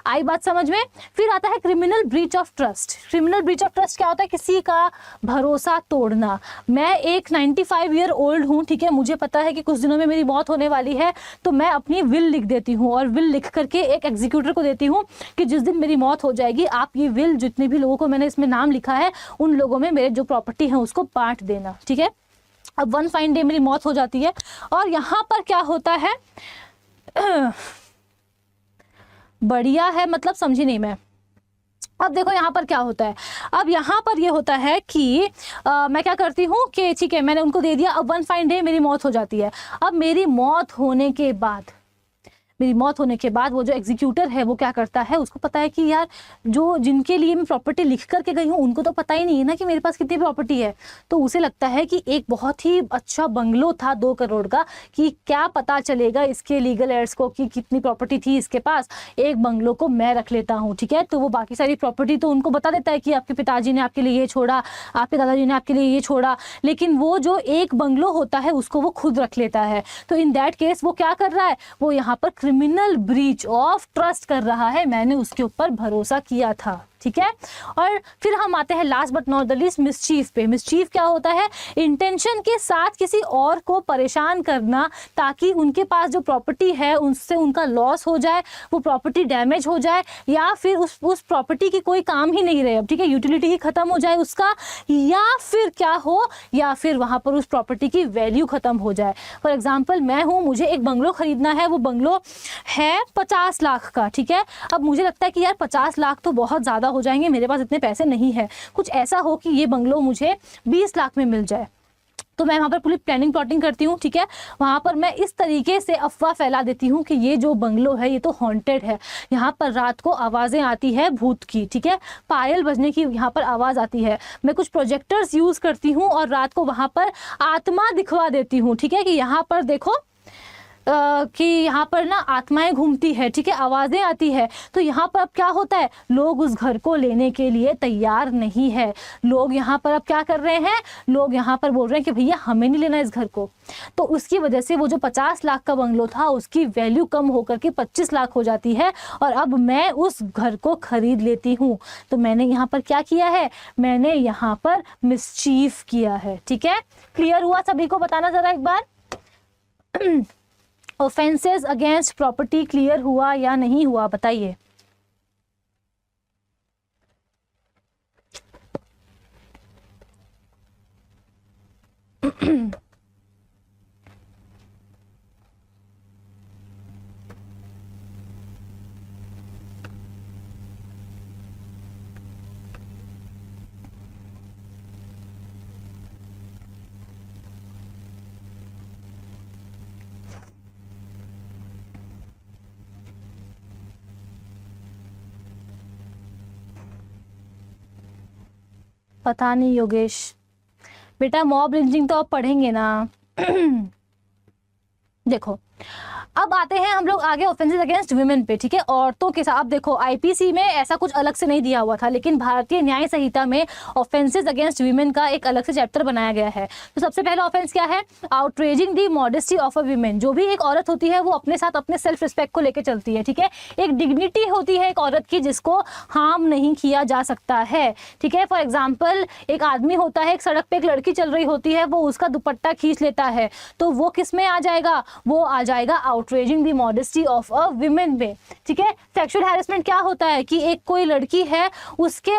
आई बात समझ में। फिर आता है criminal breach of trust. Criminal breach of trust क्या होता है, किसी का भरोसा तोड़ना। मैं एक 95 ईयर ओल्ड हूँ, ठीक है, मुझे पता है कि कुछ दिनों में मेरी मौत होने वाली है, तो मैं अपनी विल लिख देती हूँ और विल लिख करके एक एग्जीक्यूटर को देती हूँ कि जिस दिन मेरी मौत हो जाएगी आप ये विल, जितने भी लोगों को मैंने इसमें नाम लिखा है, उन लोगों में मेरे जो प्रॉपर्टी है उसको बांट देना, ठीक है। अब वन फाइन डे मेरी मौत हो जाती है और यहाँ पर क्या होता है, बढ़िया है, मतलब समझी नहीं मैं। अब देखो यहाँ पर क्या होता है, अब यहाँ पर ये होता है कि मैं क्या करती हूँ कि ठीक है, मैंने उनको दे दिया। अब वन फाइन डे मेरी मौत हो जाती है। अब मेरी मौत होने के बाद वो जो एग्जीक्यूटर है वो क्या करता है, उसको पता है कि यार जो जिनके लिए मैं प्रॉपर्टी लिख करके गई हूँ उनको तो पता ही नहीं है ना कि मेरे पास कितनी प्रॉपर्टी है। तो उसे लगता है कि एक बहुत ही अच्छा बंगलो था 2 करोड़ का, कि क्या पता चलेगा इसके लीगल एयर्स को कि कितनी प्रॉपर्टी थी इसके पास, एक बंगलो को मैं रख लेता हूँ, ठीक है। तो वो बाकी सारी प्रॉपर्टी तो उनको बता देता है कि आपके पिताजी ने आपके लिए ये छोड़ा, आपके दादाजी ने आपके लिए ये छोड़ा, लेकिन वो जो एक बंगलो होता है उसको वो खुद रख लेता है। तो इन दैट केस वो क्या कर रहा है, वो यहाँ पर क्रिमिनल ब्रीच ऑफ ट्रस्ट कर रहा है, मैंने उसके ऊपर भरोसा किया था, ठीक है। और फिर हम आते हैं last but not the least mischief पे। मिसचीफ क्या होता है? इंटेंशन के साथ किसी और को परेशान करना ताकि उनके पास जो प्रॉपर्टी है उससे उनका लॉस हो जाए, वो प्रॉपर्टी डैमेज हो जाए, या फिर उस प्रॉपर्टी की कोई काम ही नहीं रहे अब, ठीक है, यूटिलिटी ही खत्म हो जाए उसका, या फिर क्या हो, या फिर वहां पर उस प्रॉपर्टी की वैल्यू खत्म हो जाए। फॉर एग्जाम्पल मैं हूँ, मुझे एक बंगलो खरीदना है, वो बंगलो है 50 लाख का, ठीक है। अब मुझे लगता है कि यार 50 लाख तो बहुत ज़्यादा हो जाएंगे, मेरे पास इतने पैसे नहीं है। कुछ ऐसा हो कि ये बंगलो मुझे 20 लाख में मिल जाए, तो मैं वहाँ पर पूरी प्लानिंग प्लॉटिंग करती हूँ, ठीक है। वहाँ पर मैं इस तरीके से अफवाह फैला देती हूँ कि ये जो बंगलो है ये तो हॉन्टेड है, यहाँ पर रात को आवाज़ें आती है भूत की, ठीक है, पायल बजने की यहाँ पर आवाज़ आती है। मैं कुछ प्रोजेक्टर्स यूज़ करती हूँ और रात को वहाँ पर आत्मा दिखवा देती हूँ, ठीक है, कि यहाँ पर देखो कि यहाँ पर ना आत्माएं घूमती है, ठीक है, आवाज़ें आती है। तो यहाँ पर अब क्या होता है, लोग उस घर को लेने के लिए तैयार नहीं है। लोग यहाँ पर अब क्या कर रहे हैं, लोग यहाँ पर बोल रहे हैं कि भैया हमें नहीं लेना इस घर को। तो उसकी वजह से वो जो 50 लाख का बंगलो था उसकी वैल्यू कम होकर के 25 लाख हो जाती है, और अब मैं उस घर को खरीद लेती हूँ। तो मैंने यहाँ पर क्या किया है, मैंने यहाँ पर मिसचीफ किया है, ठीक है। क्लियर हुआ सभी को? बताना ज़रा एक बार। ऑफेंसेस अगेंस्ट प्रॉपर्टी क्लियर हुआ या नहीं हुआ, बताइए। पता नहीं योगेश बेटा, मॉब लिंचिंग तो आप पढ़ेंगे ना। देखो अब आते हैं हम लोग आगे ऑफेंसेस अगेंस्ट वुमेन पे, ठीक है, औरतों के साथ। अब देखो आईपीसी में ऐसा कुछ अलग से नहीं दिया हुआ था, लेकिन भारतीय न्याय संहिता में ऑफेंसेस अगेंस्ट वुमेन का एक अलग से चैप्टर बनाया गया है। तो सबसे पहला ऑफेंस क्या है, outraging the modesty of a women. जो भी एक औरत होती है वो अपने साथ अपने सेल्फ रिस्पेक्ट को लेकर चलती है, ठीक है, एक डिग्निटी होती है एक औरत की जिसको हार्म नहीं किया जा सकता है, ठीक है। फॉर एग्जाम्पल एक आदमी होता है, एक सड़क पे एक लड़की चल रही होती है, वो उसका दुपट्टा खींच लेता है, तो वो किस में आ जाएगा, वो आ जाएगा outraging the modesty of a women में, ठीक है। सेक्सुअल हैरेसमेंट क्या होता है कि एक कोई लड़की है, उसके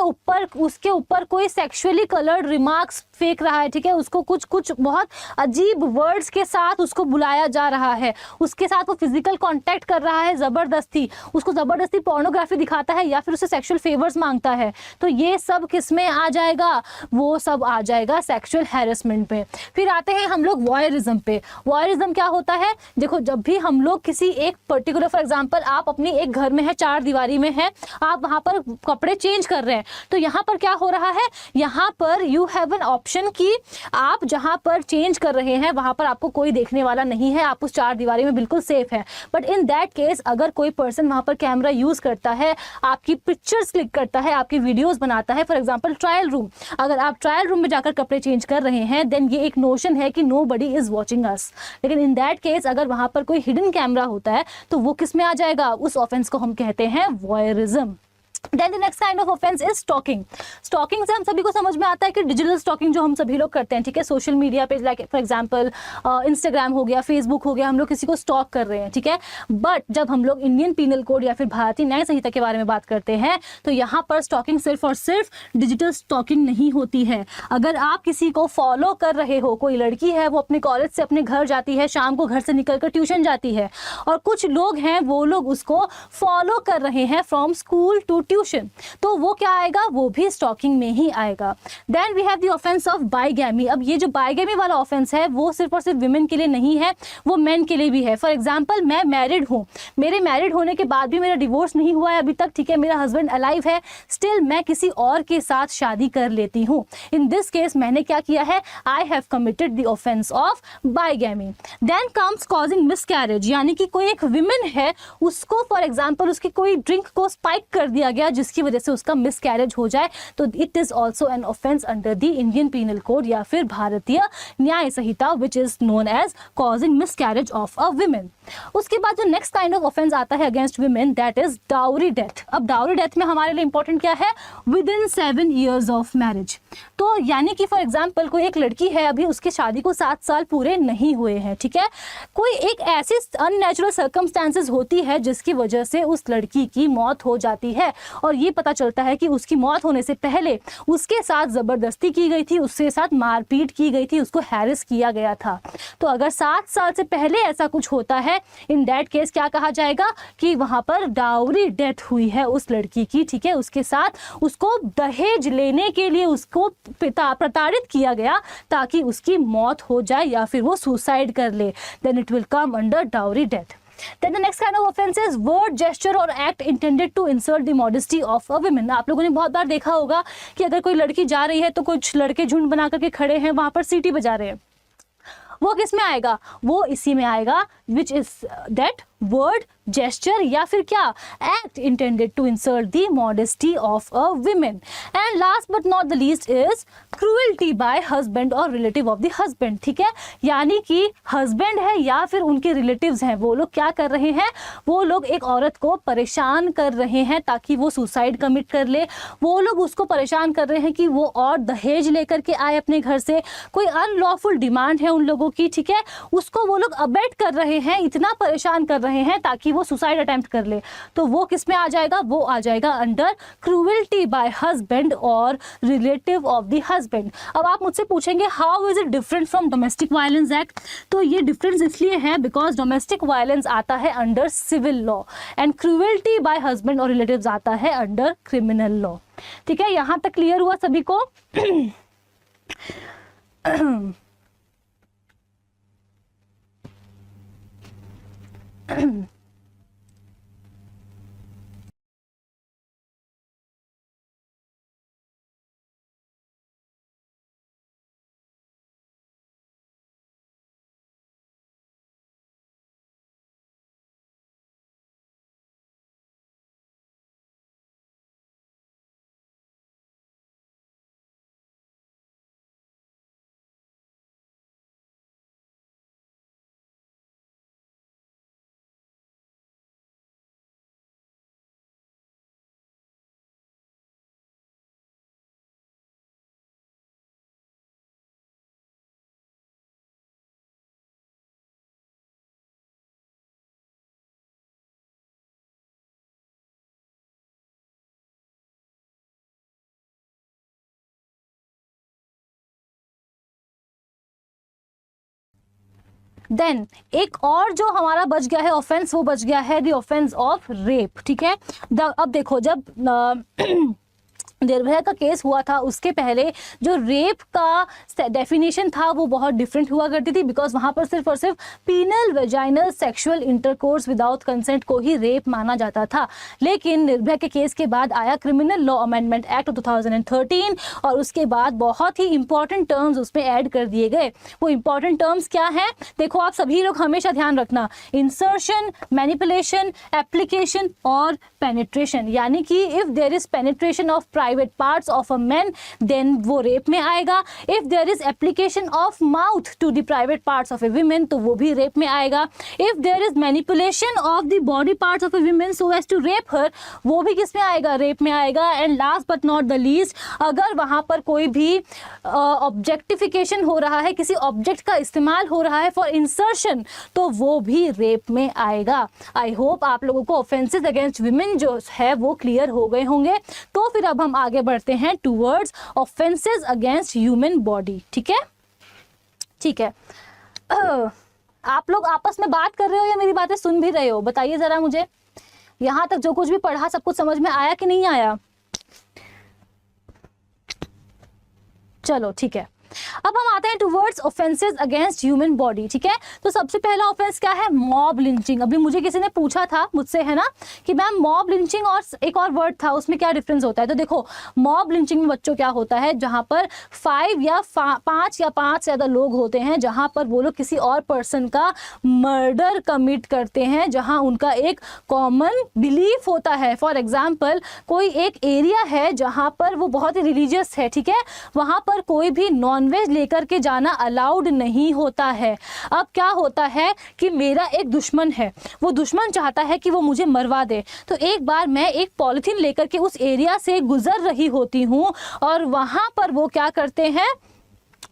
ऊपर कोई सेक्सुअली कलर्ड रिमार्क्स फेंक रहा है, ठीक है, उसको कुछ बहुत अजीब वर्ड्स के साथ उसको बुलाया जा रहा है, उसके साथ वो फिजिकल कांटेक्ट कर रहा है जबरदस्ती, उसको जबरदस्ती पोर्नोग्राफी दिखाता है या फिर उससे सेक्सुअल फेवर्स मांगता है, तो ये सब किस में आ जाएगा, वो सब आ जाएगा सेक्सुअल हैरेसमेंट पे। फिर आते हैं हम लोग वॉयरिज्म पे। वॉयरिज्म क्या होता है, देखो जब भी हम लोग किसी एक पर्टिकुलर, फॉर एग्जांपल आप अपनी एक घर में है, 4 दीवारी में है, आप वहां पर कपड़े चेंज कर रहे हैं, तो यहाँ पर क्या हो रहा है, यहाँ पर यू हैव एन ऑप्शन कि आप जहां पर चेंज कर रहे हैं वहां पर आपको कोई देखने वाला नहीं है, आप उस 4 दीवारी में बिल्कुल सेफ है। बट इन दैट केस अगर कोई पर्सन वहां पर कैमरा यूज करता है, आपकी पिक्चर्स क्लिक करता है, आपकी वीडियोस बनाता है, फॉर एग्जांपल ट्रायल रूम, अगर आप ट्रायल रूम में जाकर कपड़े चेंज कर रहे हैं, देन ये एक नोशन है कि नोबडी इज वॉचिंग अस। लेकिन इन दैट केस अगर वहां पर कोई हिडन कैमरा होता है तो वो किस में आ जाएगा, उस ऑफेंस को हम कहते हैं voyeurism. Then the next kind of offense is stalking. Stalking से हम सभी को समझ में आता है कि डिजिटल स्टॉकिंग जो हम सभी लोग करते हैं, ठीक है, सोशल मीडिया पे, लाइक फॉर एग्जांपल इंस्टाग्राम हो गया, फेसबुक हो गया, हम लोग किसी को स्टॉक कर रहे हैं, ठीक है। बट जब हम लोग इंडियन पीनल कोड या फिर भारतीय न्याय संहिता के बारे में बात करते हैं तो यहाँ पर स्टॉकिंग सिर्फ और सिर्फ डिजिटल स्टॉकिंग नहीं होती है। अगर आप किसी को फॉलो कर रहे हो, कोई लड़की है वो अपने कॉलेज से अपने घर जाती है, शाम को घर से निकलकर ट्यूशन जाती है, और कुछ लोग हैं वो लोग उसको फॉलो कर रहे हैं फ्रॉम स्कूल टू ट्यूशन, तो वो क्या आएगा, वो भी स्टॉकिंग में ही आएगा। Then we have the offence of bigamy. अब ये जो बाइगैमी वाला ऑफेंस है वो सिर्फ और सिर्फ विमेन के लिए नहीं है, वो मेन के लिए भी है। फॉर एग्जांपल मैं मैरिड हूँ, मेरे मैरिड होने के बाद भी मेरा डिवोर्स नहीं हुआ है अभी तक, ठीक है, मेरा हस्बैंड अलाइव है, स्टिल मैं किसी और के साथ शादी कर लेती हूँ। इन दिस केस मैंने क्या किया है, I have committed the offence of bigamy. Then comes causing miscarriage, यानी कि कोई एक विमेन है, उसको फॉर एग्जाम्पल उसकी कोई ड्रिंक को स्पाइक कर दिया गया गया जिसकी वजह से उसका मिसकैरेज हो जाए, तो it is also an offence under the Indian penal Code या फिर Bharatiya Nyaya Sanhita, which is known as causing miscarriage of a women. उसके बाद जो नेक्स्ट काइंड ऑफ ऑफेंस आता है against women, that is dowry death. अब डाउरी डेथ में हमारे लिए इंपॉर्टेंट क्या है, within 7 years of marriage. तो यानी कि फॉर एग्जाम्पल कोई एक लड़की है, अभी उसके शादी को 7 साल पूरे नहीं हुए हैं, ठीक है, कोई एक ऐसी अननेचुरल सर्कमस्टांसेस होती है जिसकी वजह से उस लड़की की मौत हो जाती है, और ये पता चलता है कि उसकी मौत होने से पहले उसके साथ जबरदस्ती की गई थी, उसके साथ मारपीट की गई थी, उसको हैरेस किया गया था। तो अगर 7 साल से पहले ऐसा कुछ होता है, इन दैट केस क्या कहा जाएगा कि वहां पर डाउरी डेथ हुई है उस लड़की की, ठीक है, उसके साथ उसको दहेज लेने के लिए उसको प्रताड़ित किया गया ताकि उसकी मौत हो जाए या फिर वो सुसाइड कर ले, then it will come under dowry death. Then the next kind of offense is word, gesture or act intended to insult the modesty of a woman। आप लोगों ने बहुत बार देखा होगा कि अगर कोई लड़की जा रही है तो कुछ लड़के झुंड बना करके खड़े हैं, वहां पर सीटी बजा रहे हैं, वो किस में आएगा, वो इसी में आएगा, which is that word, gesture या फिर क्या, act intended to insult the modesty of a women. And last but not the least is cruelty by husband और रिलेटिव ऑफ द हस्बैंड, ठीक है, यानी कि हस्बैंड है या फिर उनके रिलेटिव्स हैं, वो लोग क्या कर रहे हैं, वो लोग एक औरत को परेशान कर रहे हैं ताकि वो सुसाइड कमिट कर ले, वो लोग उसको परेशान कर रहे हैं कि वो और दहेज लेकर के आए अपने घर से, कोई अनलॉफुल डिमांड है उन लोगों की, ठीक है, उसको वो लोग अबेट कर रहे हैं, इतना परेशान कर रहे हैं ताकि वो सुसाइड अटेम्प्ट कर ले, तो वो किस में आ जाएगा, वो आ जाएगा अंडर क्रूएल्टी बाय हस्बैंड और रिलेटिव ऑफ द हस्बैंड। अब आप मुझसे पूछेंगे how is it different from domestic violence act, तो ये डिफरेंस इसलिए है बिकॉज डोमेस्टिक वायलेंस आता है under civil law and cruelty by husband और रिलेटिव्स आता है अंडर क्रिमिनल लॉ, ठीक है, यहां तक क्लियर हुआ सभी को। देन एक और जो हमारा बच गया है ऑफेंस, वो बच गया है द ऑफेंस ऑफ रेप, ठीक है। अब देखो जब निर्भया का केस हुआ था उसके पहले जो रेप का डेफिनेशन था वो बहुत डिफरेंट हुआ करती थी, बिकॉज वहां पर सिर्फ और सिर्फ penile vaginal sexual intercourse without consent को ही रेप माना जाता था। लेकिन निर्भया के केस के बाद आया क्रिमिनल लॉ अमेंडमेंट एक्ट 2013 और उसके बाद बहुत ही इंपॉर्टेंट टर्म्स उसमें ऐड कर दिए गए। वो इंपॉर्टेंट टर्म्स क्या हैं, देखो आप सभी लोग हमेशा ध्यान रखना, इंसर्शन, मैनिपुलेशन, एप्लीकेशन और पेनिट्रेशन, यानी कि if there is penetration of private parts of a man then वो रेप में आएगा, if there is application of mouth to the private parts of a women तो वो भी रेप में आएगा, if there is manipulation of the body parts of a women so as to rape her वो भी किस में आएगा, रेप में आएगा। And last but not the least, अगर वहां पर कोई भी ऑब्जेक्टिफिकेशन हो रहा है, किसी ऑब्जेक्ट का इस्तेमाल हो रहा है फॉर इंसर्शन तो वो भी रेप में आएगा। आई होप आप लोगों को ऑफेंसेस अगेंस्ट विमेन जो है वो क्लियर हो गए होंगे। तो फिर अब हम आगे बढ़ते हैं towards offences against human body, ठीक है, ठीक है। आप लोग आपस में बात कर रहे हो या मेरी बातें सुन भी रहे हो, बताइए जरा मुझे। यहां तक जो कुछ भी पढ़ा सब कुछ समझ में आया कि नहीं आया? चलो ठीक है। अब हम आते हैं towards offences against human body, ठीक है। तो सबसे पहला ऑफेंस क्या है, मॉब लिंचिंग। अभी मुझे किसी ने पूछा था मुझसे, है ना, कि मैम मॉब लिंचिंग और एक और वर्ड था, उसमें क्या डिफरेंस होता है। तो देखो मॉब लिंचिंग में बच्चों क्या होता है, जहां पर 5 या 5 से ज्यादा लोग होते हैं, जहां पर वो लोग किसी और पर्सन का मर्डर कमिट करते हैं, जहां उनका एक कॉमन बिलीफ होता है। फॉर एग्जाम्पल कोई एक एरिया है जहां पर वो बहुत ही रिलीजियस है, ठीक है, वहां पर कोई भी नॉनवेज लेकर के जाना अलाउड नहीं होता है। अब क्या होता है कि मेरा एक दुश्मन है, वो दुश्मन चाहता है कि वो मुझे मरवा दे। तो एक बार मैं एक पॉलिथीन लेकर के उस एरिया से गुजर रही होती हूँ और वहां पर वो क्या करते हैं,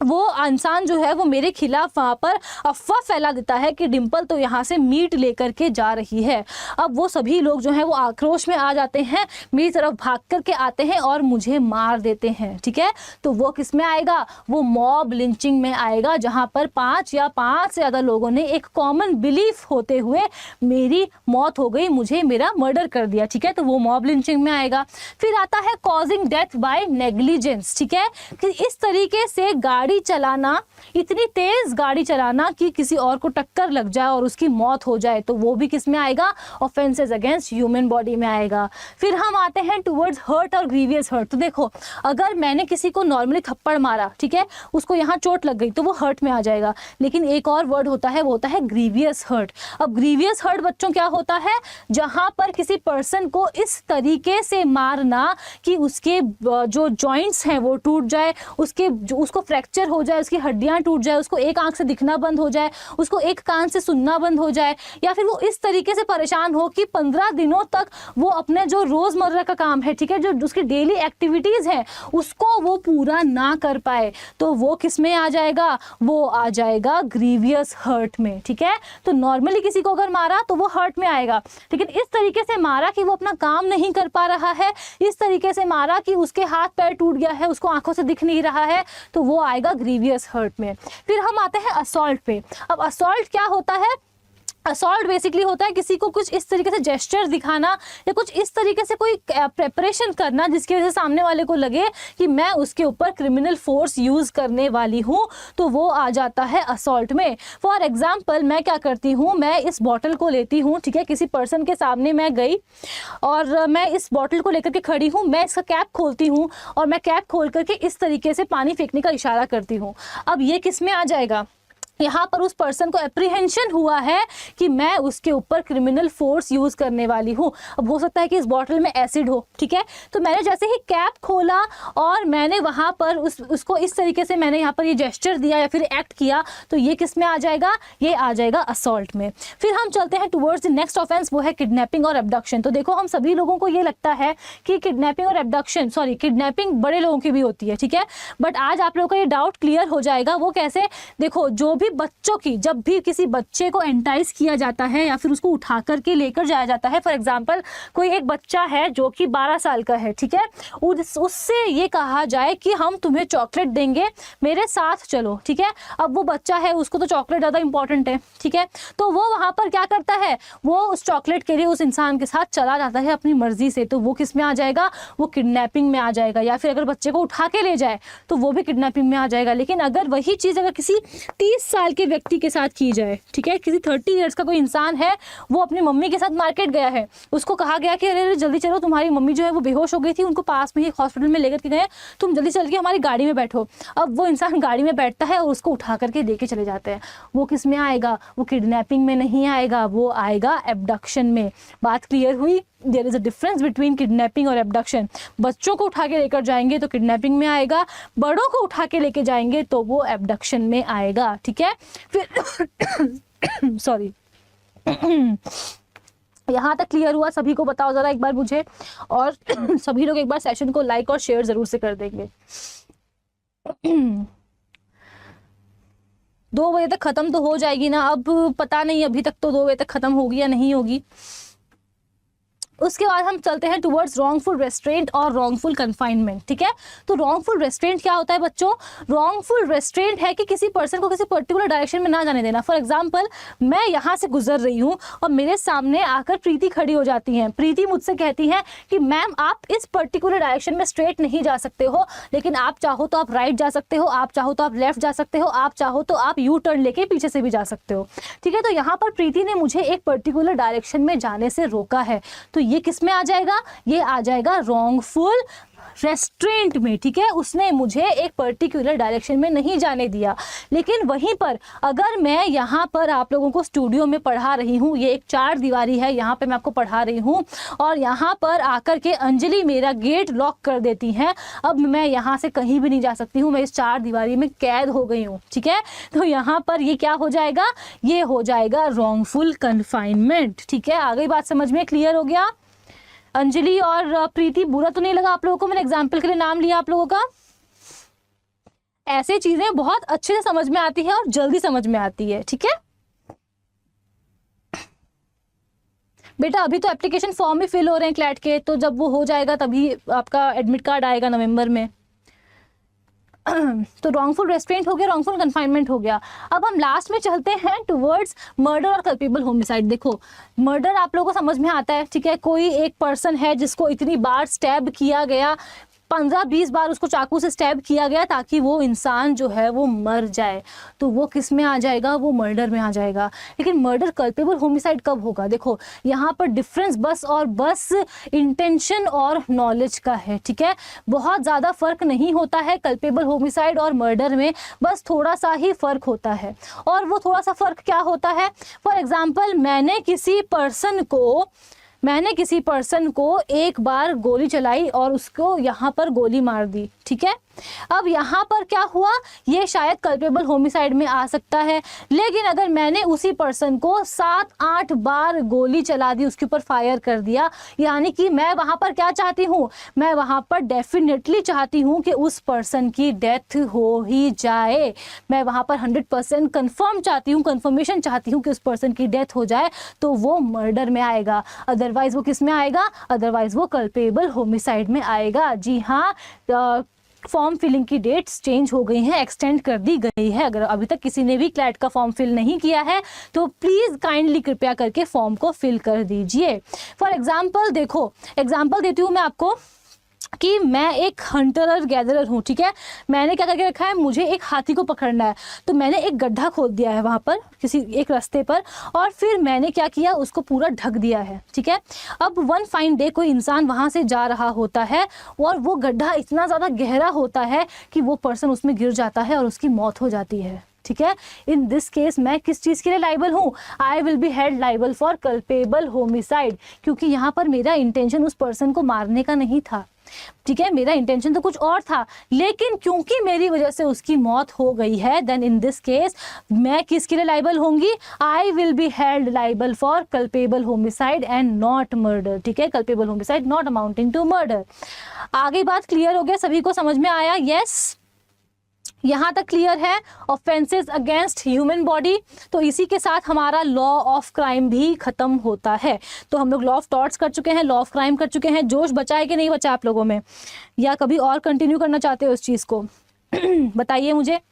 वो इंसान जो है वो मेरे खिलाफ वहाँ पर अफवाह फैला देता है कि डिम्पल तो यहाँ से मीट लेकर के जा रही है। अब वो सभी लोग जो हैं वो आक्रोश में आ जाते हैं, मेरी तरफ भाग करके आते हैं और मुझे मार देते हैं, ठीक है। तो वो किस में आएगा, वो मॉब लिंचिंग में आएगा, जहाँ पर 5 या 5 से ज़्यादा लोगों ने एक कॉमन बिलीफ होते हुए मेरी मौत हो गई, मुझे मेरा मर्डर कर दिया, ठीक है। तो वो मॉब लिंचिंग में आएगा। फिर आता है कॉजिंग डेथ बाय नेग्लिजेंस, ठीक है, कि इस तरीके से गाड़ी चलाना, इतनी तेज गाड़ी चलाना कि किसी और को टक्कर लग जाए और उसकी मौत हो जाए, तो वो भी किस में आएगा, ऑफेंसेस अगेंस्ट ह्यूमन बॉडी में आएगा। फिर हम आते हैं टुवर्ड्स हर्ट और ग्रीवियस हर्ट। तो देखो अगर मैंने किसी को नॉर्मली थप्पड़ मारा, ठीक है, उसको यहाँ चोट लग गई तो वो हर्ट में आ जाएगा, लेकिन एक और वर्ड होता है, वो होता है ग्रीवियस हर्ट। अब ग्रीवियस हर्ट बच्चों क्या होता है, जहां पर किसी पर्सन को इस तरीके से मारना कि उसके जो जॉइंट्स हैं वो टूट जाए, उसको फ्रैक्चर हो जाए, उसकी हड्डियां टूट जाए, उसको एक आंख से दिखना बंद हो जाए, उसको एक कान से सुनना बंद हो जाए, या फिर वो इस तरीके से परेशान हो कि 15 दिनों तक वो अपने जो रोजमर्रा का काम है, ठीक है, जो उसकी डेली एक्टिविटीज है उसको वो पूरा ना कर पाए, तो वो किस में आ जाएगा, वो आ जाएगा ग्रीवियस हर्ट में, ठीक है। तो नॉर्मली किसी को अगर मारा तो वो हर्ट में आएगा, लेकिन इस तरीके से मारा कि वो अपना काम नहीं कर पा रहा है, इस तरीके से मारा कि उसके हाथ पैर टूट गया है, उसको आंखों से दिख नहीं रहा है, तो वो आएगा ग्रीवियस हर्ट में। फिर हम आते हैं असॉल्ट पे। अब असॉल्ट क्या होता है, असॉल्ट बेसिकली होता है किसी को कुछ इस तरीके से जेस्चर दिखाना या कुछ इस तरीके से कोई प्रेपरेशन करना जिसकी वजह से सामने वाले को लगे कि मैं उसके ऊपर क्रिमिनल फोर्स यूज करने वाली हूँ, तो वो आ जाता है असॉल्ट में। फॉर एग्जाम्पल मैं क्या करती हूँ, मैं इस बॉटल को लेती हूँ, ठीक है, किसी पर्सन के सामने मैं गई और मैं इस बॉटल को लेकर के खड़ी हूँ, मैं इसका कैप खोलती हूँ और मैं कैप खोल करके इस तरीके से पानी फेंकने का इशारा करती हूँ। अब ये किस में आ जाएगा, यहाँ पर उस पर्सन को एप्रीहेंशन हुआ है कि मैं उसके ऊपर क्रिमिनल फोर्स यूज करने वाली हूँ। अब हो सकता है कि इस बॉटल में एसिड हो, ठीक है, तो मैंने जैसे ही कैप खोला और मैंने वहाँ पर उसको इस तरीके से मैंने यहाँ पर ये जेस्चर दिया या फिर एक्ट किया, तो ये किस में आ जाएगा, ये आ जाएगा असॉल्ट में। फिर हम चलते हैं टुवर्ड्स द नेक्स्ट ऑफेंस, वो है किडनैपिंग और एब्डक्शन। तो देखो हम सभी लोगों को ये लगता है कि किडनैपिंग और एब्डक्शन, सॉरी किडनैपिंग बड़े लोगों की भी होती है, ठीक है, बट आज आप लोगों का ये डाउट क्लियर हो जाएगा। वो कैसे, देखो जो भी बच्चों की, जब भी किसी बच्चे को एंटाइज किया जाता है या फिर उसको उठा करके लेकर जाया जाता है, फॉर एग्जांपल कोई एक बच्चा है जो कि 12 साल का है, ठीक है, उससे ये कहा जाए कि हम तुम्हें चॉकलेट देंगे, मेरे साथ चलो, ठीक है। अब वो बच्चा है, उसको तो चॉकलेट ज़्यादा इंपॉर्टेंट है, ठीक है, तो वो वहाँ पर क्या करता है, वो उस चॉकलेट के लिए उस इंसान के साथ चला जाता है अपनी मर्जी से, तो वो किस में आ जाएगा, वो किडनैपिंग में आ जाएगा। या फिर अगर बच्चे को उठा के ले जाए तो वो भी किडनैपिंग में आ जाएगा। लेकिन अगर वही चीज़ अगर किसी 30 साल के व्यक्ति के साथ की जाए, ठीक है, किसी 30 ईयर्स का कोई इंसान है, वो अपनी मम्मी के साथ मार्केट गया है, उसको कहा गया कि अरे जल्दी चलो, तुम्हारी मम्मी जो है वो बेहोश हो गई थी, उनको पास में ही हॉस्पिटल में लेकर के गए, तुम जल्दी चल के हमारी गाड़ी में बैठो। अब वो इंसान गाड़ी में बैठता है और उसको उठा करके लेके चले जाते हैं, वो किस में आएगा, वो किडनैपिंग में नहीं आएगा, वो आएगा एब्डक्शन में। बात क्लियर हुई? There is a difference between kidnapping और एब्डक्शन। बच्चों को उठा के लेकर जाएंगे तो किडनैपिंग में आएगा, बड़ों को उठा के लेके जाएंगे तो वो एब्डक्शन में आएगा, ठीक है। फिर सॉरी यहाँ तक क्लियर हुआ? सभी को बताओ जरा एक बार मुझे, और सभी लोग एक बार सेशन को लाइक और शेयर जरूर से कर देंगे। 2 बजे तक खत्म तो हो जाएगी ना, अब पता नहीं अभी तक तो 2 बजे तक खत्म होगी या नहीं होगी। उसके बाद हम चलते हैं टुवर्ड्स रॉन्गफुल रेस्ट्रेंट और रॉन्गफुल कन्फाइनमेंट, ठीक है। तो रॉन्गफुल रेस्ट्रेंट क्या होता है बच्चों? रॉन्गफुल रेस्ट्रेंट है कि किसी पर्सन को किसी पर्टिकुलर डायरेक्शन में ना जाने देना। फॉर एग्जाम्पल, मैं यहाँ से गुजर रही हूँ और मेरे सामने आकर प्रीति खड़ी हो जाती हैं। प्रीति मुझसे कहती है कि मैम आप इस पर्टिकुलर डायरेक्शन में स्ट्रेट नहीं जा सकते हो, लेकिन आप चाहो तो आप राइट जा सकते हो, आप चाहो तो आप लेफ्ट जा सकते हो, आप चाहो तो आप यू टर्न लेके पीछे से भी जा सकते हो, ठीक है। तो यहाँ पर प्रीति ने मुझे एक पर्टिकुलर डायरेक्शन में जाने से रोका है, तो ये किस में आ जाएगा? ये आ जाएगा रॉन्गफुल रेस्ट्रेंट में, ठीक है। उसने मुझे एक पर्टिकुलर डायरेक्शन में नहीं जाने दिया। लेकिन वहीं पर अगर मैं यहाँ पर आप लोगों को स्टूडियो में पढ़ा रही हूँ, ये एक 4 दीवारी है, यहाँ पे मैं आपको पढ़ा रही हूँ, और यहाँ पर आकर के अंजलि मेरा गेट लॉक कर देती है, अब मैं यहाँ से कहीं भी नहीं जा सकती हूँ, मैं इस 4 दीवारी में कैद हो गई हूँ, ठीक है। तो यहाँ पर ये क्या हो जाएगा? ये हो जाएगा रॉन्गफुल कन्फाइनमेंट, ठीक है। आ गई बात समझ में? क्लियर हो गया? अंजलि और प्रीति, बुरा तो नहीं लगा आप लोगों को? मैंने एग्जाम्पल के लिए नाम लिया आप लोगों का। ऐसे चीजें बहुत अच्छे से समझ में आती है और जल्दी समझ में आती है, ठीक है बेटा। अभी तो एप्लीकेशन फॉर्म भी फिल हो रहे हैं क्लैट के, तो जब वो हो जाएगा तभी आपका एडमिट कार्ड आएगा नवंबर में। तो रॉन्गफुल रेस्ट्रेंट हो गया, रॉन्गफुल कन्फाइनमेंट हो गया। अब हम लास्ट में चलते हैं टुवर्ड्स मर्डर और कल्पेबल होमिसाइड। देखो, मर्डर आप लोगों को समझ में आता है, ठीक है। कोई एक पर्सन है जिसको इतनी बार स्टैब किया गया, 15-20 बार उसको चाकू से स्टैब किया गया ताकि वो इंसान जो है वो मर जाए, तो वो किस में आ जाएगा? वो मर्डर में आ जाएगा। लेकिन मर्डर कल्पेबल होमिसाइड कब होगा? देखो, यहाँ पर डिफरेंस बस इंटेंशन और नॉलेज का है, ठीक है। बहुत ज़्यादा फर्क नहीं होता है कल्पेबल होमिसाइड और मर्डर में, बस थोड़ा सा ही फर्क होता है। और वो थोड़ा सा फर्क क्या होता है? फॉर एग्जाम्पल, मैंने किसी पर्सन को एक बार गोली चलाई और उसको यहाँ पर गोली मार दी, ठीक है। अब यहाँ पर क्या हुआ? ये शायद कल्पेबल होमिसाइड में आ सकता है। लेकिन अगर मैंने उसी पर्सन को 7-8 बार गोली चला दी, उसके ऊपर फायर कर दिया, यानी कि मैं वहाँ पर क्या चाहती हूँ? मैं वहाँ पर डेफिनेटली चाहती हूँ कि उस पर्सन की डेथ हो ही जाए। मैं वहाँ पर 100% कंफर्म चाहती हूँ, कंफर्मेशन चाहती हूँ कि उस पर्सन की डेथ हो जाए, तो वो मर्डर में आएगा। अदरवाइज वो किस में आएगा? अदरवाइज वो कल्पेबल होमिसाइड में आएगा। जी हाँ, फॉर्म फिलिंग की डेट्स चेंज हो गई हैं, एक्सटेंड कर दी गई है। अगर अभी तक किसी ने भी क्लैट का फॉर्म फिल नहीं किया है तो प्लीज़ काइंडली कृपया करके फॉर्म को फिल कर दीजिए। फॉर एग्जाम्पल, देखो एग्जाम्पल देती हूँ मैं आपको कि मैं एक हंटर और गैदरर हूँ, ठीक है। मैंने क्या करके रखा है? मुझे एक हाथी को पकड़ना है, तो मैंने एक गड्ढा खोद दिया है वहाँ पर किसी एक रास्ते पर, और फिर मैंने क्या किया? उसको पूरा ढक दिया है, ठीक है। अब वन फाइन डे कोई इंसान वहाँ से जा रहा होता है और वो गड्ढा इतना ज़्यादा गहरा होता है कि वो पर्सन उसमें गिर जाता है और उसकी मौत हो जाती है, ठीक है। इन दिस केस मैं किस चीज़ के लिए लाइबल हूँ? आई will be held liable for culpable homicide, क्योंकि यहाँ पर मेरा इंटेंशन उस पर्सन को मारने का नहीं था, ठीक है। मेरा इंटेंशन तो कुछ और था, लेकिन क्योंकि मेरी वजह से उसकी मौत हो गई है, देन इन दिस केस मैं किसके लिए लाइबल होंगी? I will be held liable for culpable homicide and not murder, ठीक है। Culpable homicide not amounting to murder. आगे बात क्लियर हो गया? सभी को समझ में आया? यस, यहाँ तक क्लियर है। ऑफेंसेस अगेंस्ट ह्यूमन बॉडी, तो इसी के साथ हमारा लॉ ऑफ क्राइम भी खत्म होता है। तो हम लोग लॉ ऑफ टॉर्ट्स कर चुके हैं, लॉ ऑफ क्राइम कर चुके हैं। जोश बचा है कि नहीं बचा आप लोगों में, या कभी और कंटिन्यू करना चाहते हो इस चीज़ को? बताइए मुझे।